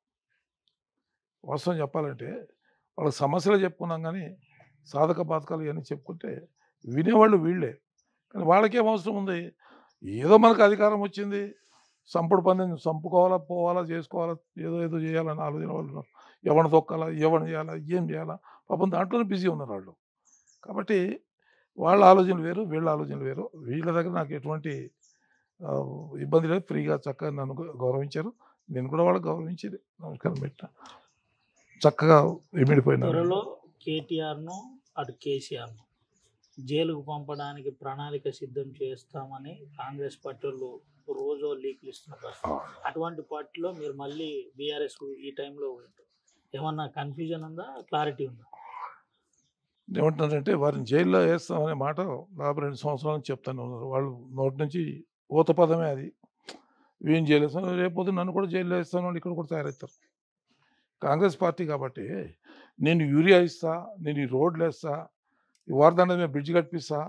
వాస్తవం చెప్పాలంటే వాళ్ళ సమస్యలు చెప్పుకున్నాం, కానీ సాధక బాధకాలు ఇవన్నీ చెప్పుకుంటే వినేవాళ్ళు వీళ్ళే. కానీ వాళ్ళకేం అవసరం ఉంది, ఏదో మనకు అధికారం వచ్చింది, సంపుడు పందెం చంపుకోవాలా, పోవాలా, చేసుకోవాలా, ఏదో చేయాలని ఆలోచన వాళ్ళు ఉన్నారు. ఎవరిని తొక్కాలా, ఎవరిని చేయాలా, ఏం చేయాలా, పాపం దాంట్లోనే బిజీ ఉన్నారు వాళ్ళు. కాబట్టి వాళ్ళ ఆలోచనలు వేరు, వీళ్ళ ఆలోచనలు వేరు. వీళ్ళ దగ్గర నాకు ఎటువంటి ఇబ్బంది లేదు. ఫ్రీగా చక్కగా నన్ను గౌరవించారు, నేను కూడా వాళ్ళకి గౌరవించి నమస్కారం పెట్టిన. చక్కగా ఇమిడిపోయినారు. త్వరలో కేటీఆర్ను అటు కేసీఆర్ను జైలుకు పంపడానికి ప్రణాళిక సిద్ధం చేస్తామని కాంగ్రెస్ పార్టీ వాళ్ళు రోజు లీక్లు ఇస్తున్నారు. అటువంటి పార్టీలో మీరు మళ్ళీ బీఆర్ఎస్ ఈ టైంలో ఏమన్నా కన్ఫ్యూజన్ ఉందా, క్లారిటీ ఉందా? ఏమంటున్నారంటే వారిని జైల్లో వేస్తామనే మాట దాదాపు 2 సంవత్సరాల నుంచి చెప్తానే ఉన్నారు. వాళ్ళు నోటి నుంచి ఊత పదమే అది. వీళ్ళని జైలు వేస్తాను, రేపు నన్ను కూడా జైల్లో వేస్తాను, వాళ్ళు ఇక్కడ కూడా తయారవుతారు. కాంగ్రెస్ పార్టీ కాబట్టి నేను యూరియా ఇస్తా, నేను ఈ రోడ్లు వేస్తా, ఈ వారదాండ మీద బ్రిడ్జ్ కట్టిస్తా,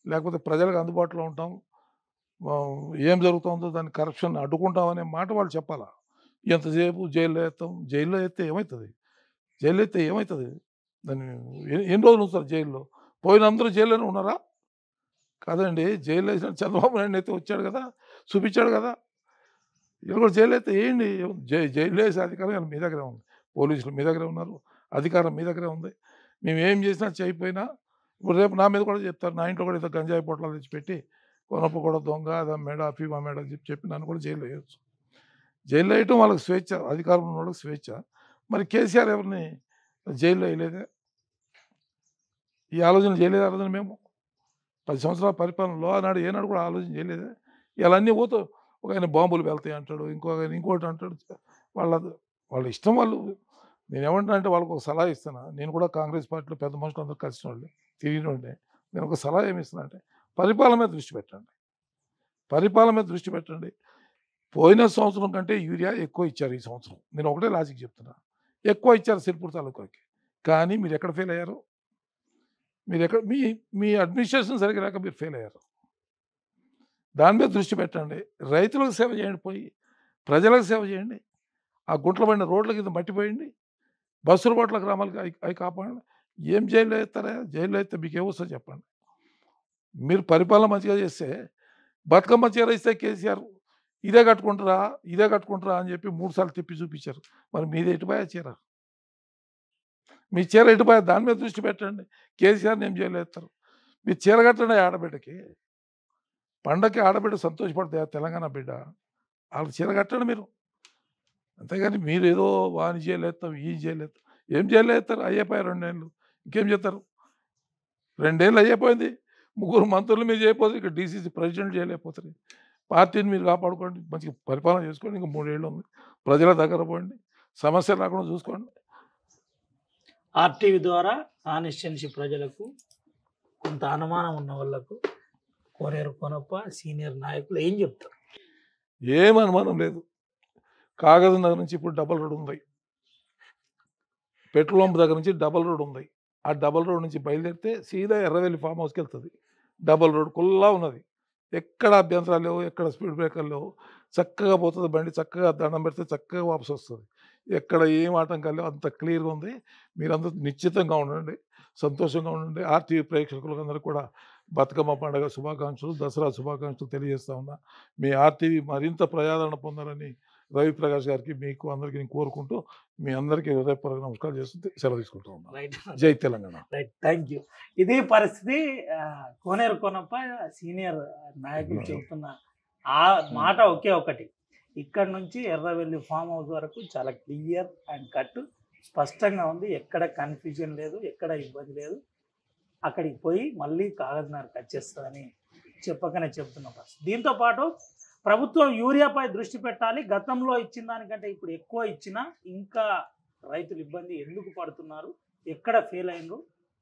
లేకపోతే ప్రజలకు అందుబాటులో ఉంటాం, ఏం జరుగుతుందో దాన్ని కరప్షన్ అడ్డుకుంటామనే మాట వాళ్ళు చెప్పాలా. ఎంతసేపు జైల్లో వేస్తాం, జైల్లో వేస్తే ఏమవుతుంది, జైల్లో వేస్తే ఏమవుతుంది, దాన్ని ఎన్ని రోజులు ఉంచుతారు జైల్లో? పోయిన అందరూ జైల్లోనే ఉన్నారా? కాదండి, జైల్లో వేసిన చంద్రబాబు నాయుడు అయితే వచ్చాడు కదా, చూపించాడు కదా. వీళ్ళు కూడా జైలు అయితే వేయండి, జైలు వేసే అధికారం మీ దగ్గరే ఉంది, పోలీసులు మీ దగ్గరే ఉన్నారు, అధికారం మీ దగ్గరే ఉంది. మేము ఏం చేసినా చేయకపోయినా ఇప్పుడు రేపు నా మీద కూడా చెప్తారు, నా ఇంట్లో కూడా ఇంత గంజాయి పొట్లాలు తెచ్చిపెట్టి కొనప్ప కూడా దొంగ, అదా మేడ, అఫీమా మేడ చెప్పి నన్ను కూడా జైల్లో వేయచ్చు. జైల్లో వేయటం వాళ్ళకి స్వేచ్ఛ, అధికారం ఉన్న వాళ్ళకి స్వేచ్ఛ. మరి కేసీఆర్ ఎవరిని జైల్లో వేయలేదే? ఈ ఆలోచన చేయలేదు ఆ రోజున. మేము 10 సంవత్సరాల పరిపాలనలో ఆనాడు ఏనాడు కూడా ఆలోచన చేయలేదే? ఇలా అన్నీ పోతూ ఒక ఆయన బాంబులు వెళ్తాయి అంటాడు, ఇంకోటి అంటాడు. వాళ్ళ ఇష్టం వాళ్ళు. నేను ఏమంటున్నా అంటే వాళ్ళకు ఒక సలహా ఇస్తాను. నేను కూడా కాంగ్రెస్ పార్టీలో పెద్ద మనుషులు అందరూ కలిసిన వాళ్ళు, తిరిగిన వాళ్ళే. నేను ఒక సలహా ఏమి ఇస్తున్నా అంటే, పరిపాలన మీద దృష్టి పెట్టండి, పరిపాలన మీద దృష్టి పెట్టండి. పోయిన సంవత్సరం కంటే యూరియా ఎక్కువ ఇచ్చారు ఈ సంవత్సరం. నేను ఒకటే లాజిక్ చెప్తున్నా, ఎక్కువ ఇచ్చారు సిర్పూర్ తాలూకాకి. కానీ మీరు ఎక్కడ ఫెయిల్ అయ్యారు? మీరు ఎక్కడ మీ అడ్మినిస్ట్రేషన్ సరిగ్గా లేక మీరు ఫెయిల్ అయ్యారు. దాని మీద దృష్టి పెట్టండి. రైతులకు సేవ చేయండి, పోయి ప్రజలకు సేవ చేయండి. ఆ గుంట్ల పడిన రోడ్ల కింద మట్టిపోయండి, బస్సుల బాట్ల గ్రామాలకి అవి కాపాడండి. ఏం జైల్లో వేస్తారా? జైల్లో అయితే మీకు ఏమొస్తుందో చెప్పండి. మీరు పరిపాలన మంచిగా చేస్తే బతుకమ్మ చీర ఇస్తే కేసీఆర్ ఇదే కట్టుకుంటారా అని చెప్పి 3 సార్లు తిప్పి చూపించారు. మరి మీది ఎటుపోయా చీర? మీ చీర ఎటుపోయా? దాని మీద దృష్టి పెట్టండి. కేసీఆర్ని ఏం జైల్లో వేస్తారు? మీరు చీర కట్టండి ఆడబిడ్డకి. పండగకి ఆడబిడ్డ సంతోషపడతాయా తెలంగాణ బిడ్డ? వాళ్ళకి చీర కట్టండి మీరు. అంతేగాని మీరు ఏదో వాని జైలు వేస్తాం, ఈ జైలు వేస్తాం. ఏం జైలు వేస్తారు? అయిపోయాయి 2 ఏళ్ళు. ఇంకేం చేస్తారు? 2 ఏళ్ళు అయిపోయింది. 3 మంత్రులు మీరు చేయకపోతే ఇక డీసీసీ ప్రెసిడెంట్ చేయలేకపోతారు. పార్టీని మీరు కాపాడుకోండి, మంచిగా పరిపాలన చేసుకోండి. ఇంకా 3 ఏళ్ళు ఉంది. ప్రజల దగ్గర పోండి, సమస్యలు రాకుండా చూసుకోండి. ఆర్టీవీ ద్వారా కాన్స్టిట్యున్సీ ప్రజలకు కొంత అనుమానం ఉన్న వాళ్ళకు కోనేరు కొనప్ప సీనియర్ నాయకులు ఏం చెప్తారు? ఏం అనుమానం లేదు. కాగజ్ నగర్ నుంచి ఇప్పుడు డబల్ రోడ్ ఉంది. పెట్రోల్ పంప్ దగ్గర నుంచి డబల్ రోడ్ ఉంది. ఆ డబల్ రోడ్ నుంచి బయలుదేరితే సీదా ఎర్రవెల్లి ఫామ్ హౌస్కి వెళ్తుంది. డబల్ రోడ్ కుల్లా ఉన్నది. ఎక్కడ అభ్యంతరాలు లేవు, ఎక్కడ స్పీడ్ బ్రేకర్లు లేవు. చక్కగా పోతుంది బండి, చక్కగా దండం పెడితే చక్కగా వాపసు వస్తుంది. ఎక్కడ ఏం ఆటంకాలు లేవు, అంత క్లియర్గా ఉంది. మీరందరూ నిశ్చితంగా ఉండండి, సంతోషంగా ఉండండి. ఆర్టీవీ ప్రేక్షకులందరూ కూడా బతుకమ్మ పండుగ శుభాకాంక్షలు, దసరా శుభాకాంక్షలు తెలియజేస్తా ఉన్నా. మీ ఆర్టీవీ మరింత ప్రజాదరణ పొందాలని రవి ప్రకాష్ గారికి, మీకు అందరికీ నేను కోరుకుంటూ మీ అందరికీ హృదయపూర్వక నమస్కారాలు చేస్తూ సెలవు తీసుకుంటూ ఉన్నాను. రైట్, జై తెలంగాణ. Right, thank you. ఇదే పరిస్థితి కోనేరు కొనప్ప సీనియర్ నాయకులు చెబుతున్న ఆ మాట ఒకే ఒకటి. ఇక్కడ నుంచి ఎర్రవెల్లి ఫామ్ హౌస్ వరకు చాలా క్లియర్ అండ్ కట్ స్పష్టంగా ఉంది. ఎక్కడ కన్ఫ్యూజన్ లేదు, ఎక్కడ ఇబ్బంది లేదు. అక్కడికి పోయి మళ్ళీ కాగజ్ నగర్కి వచ్చేస్తుందని చెప్పకనే చెప్తున్న పరిస్థితి. దీంతోపాటు ప్రభుత్వం యూరియాపై దృష్టి పెట్టాలి. గతంలో ఇచ్చిన దానికంటే ఇప్పుడు ఎక్కువ ఇచ్చినా ఇంకా రైతులు ఇబ్బంది ఎందుకు పడుతున్నారు, ఎక్కడ ఫెయిల్ అయినరు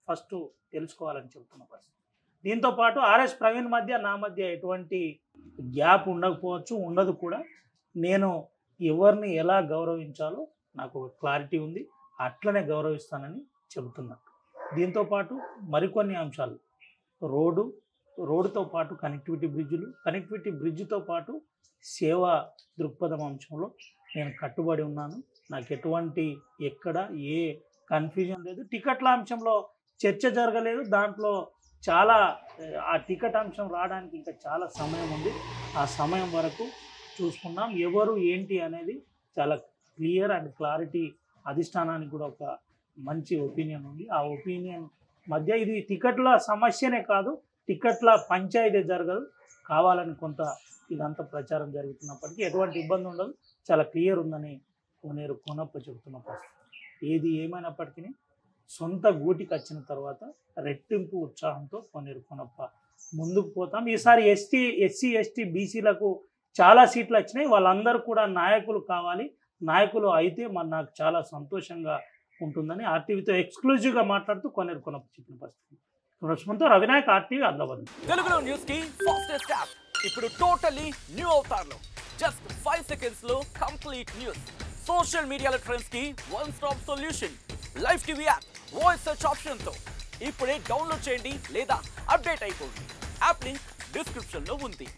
ఫస్ట్ తెలుసుకోవాలని చెప్తున్న పరిస్థితి. దీంతోపాటు ఆర్ఎస్ ప్రవీణ్ మధ్య నా మధ్య ఎటువంటి గ్యాప్ ఉండకపోవచ్చు, ఉండదు కూడా. నేను ఎవరిని ఎలా గౌరవించాలో నాకు ఒక క్లారిటీ ఉంది, అట్లనే గౌరవిస్తానని చెబుతున్నాను. దీంతోపాటు మరికొన్ని అంశాలు, రోడ్డుతో పాటు కనెక్టివిటీ బ్రిడ్జ్తో పాటు సేవా దృక్పథం అంశంలో నేను కట్టుబడి ఉన్నాను. నాకు ఎటువంటి ఎక్కడ ఏ కన్ఫ్యూజన్ లేదు. టికెట్ల అంశంలో చర్చ జరగలేదు. దాంట్లో చాలా ఆ టికెట్ అంశం రావడానికి ఇంకా చాలా సమయం ఉంది. ఆ సమయం వరకు చూసుకున్నాం. ఎవరు ఏంటి అనేది చాలా క్లియర్ అండ్ క్లారిటీ. అధిష్టానానికి కూడా ఒక మంచి ఒపీనియన్ ఉంది. ఆ ఒపీనియన్ మధ్య ఇది టికెట్ల సమస్యనే కాదు, టికెట్ల పంచాయతీ జరగదు. కావాలని కొంత ఇదంతా ప్రచారం జరుగుతున్నప్పటికీ ఎటువంటి ఇబ్బంది ఉండదు, చాలా క్లియర్ ఉందని కోనేరు కొనప్ప చెబుతున్న పరిస్థితి. ఏది ఏమైనప్పటికీ సొంత గూటికి వచ్చిన తర్వాత రెట్టింపు ఉత్సాహంతో కోనేరు కొనప్ప ముందుకు పోతాం. ఈసారి ఎస్సీ ఎస్టీ బీసీలకు చాలా సీట్లు వచ్చినాయి. వాళ్ళందరూ కూడా నాయకులు కావాలి. నాయకులు అయితే నాకు చాలా సంతోషంగా ఉంటుందని ఆర్టీవీతో ఎక్స్క్లూజివ్గా మాట్లాడుతూ కోనేరు కొనప్ప చెప్పిన పరిస్థితి. రష్మంతో రవినాయక్, ఆర్టీవీ, ఆదిలాబాద్. తెలుగులో న్యూస్ కి ఫాస్టెస్ట్ యాప్ ఇప్పుడు టోటలీ న్యూ అవతార్లో. జస్ట్ 5 seconds లో కంప్లీట్ న్యూస్. సోషల్ మీడియాలో ట్రెండ్స్ కి one stop solution. Live TV app voice search option తో ఇప్పుడే డౌన్లోడ్ చేయండి లేదా అప్డేట్ అయిపోండి. యాప్ లింక్ డిస్క్రిప్షన్ లో ఉంది.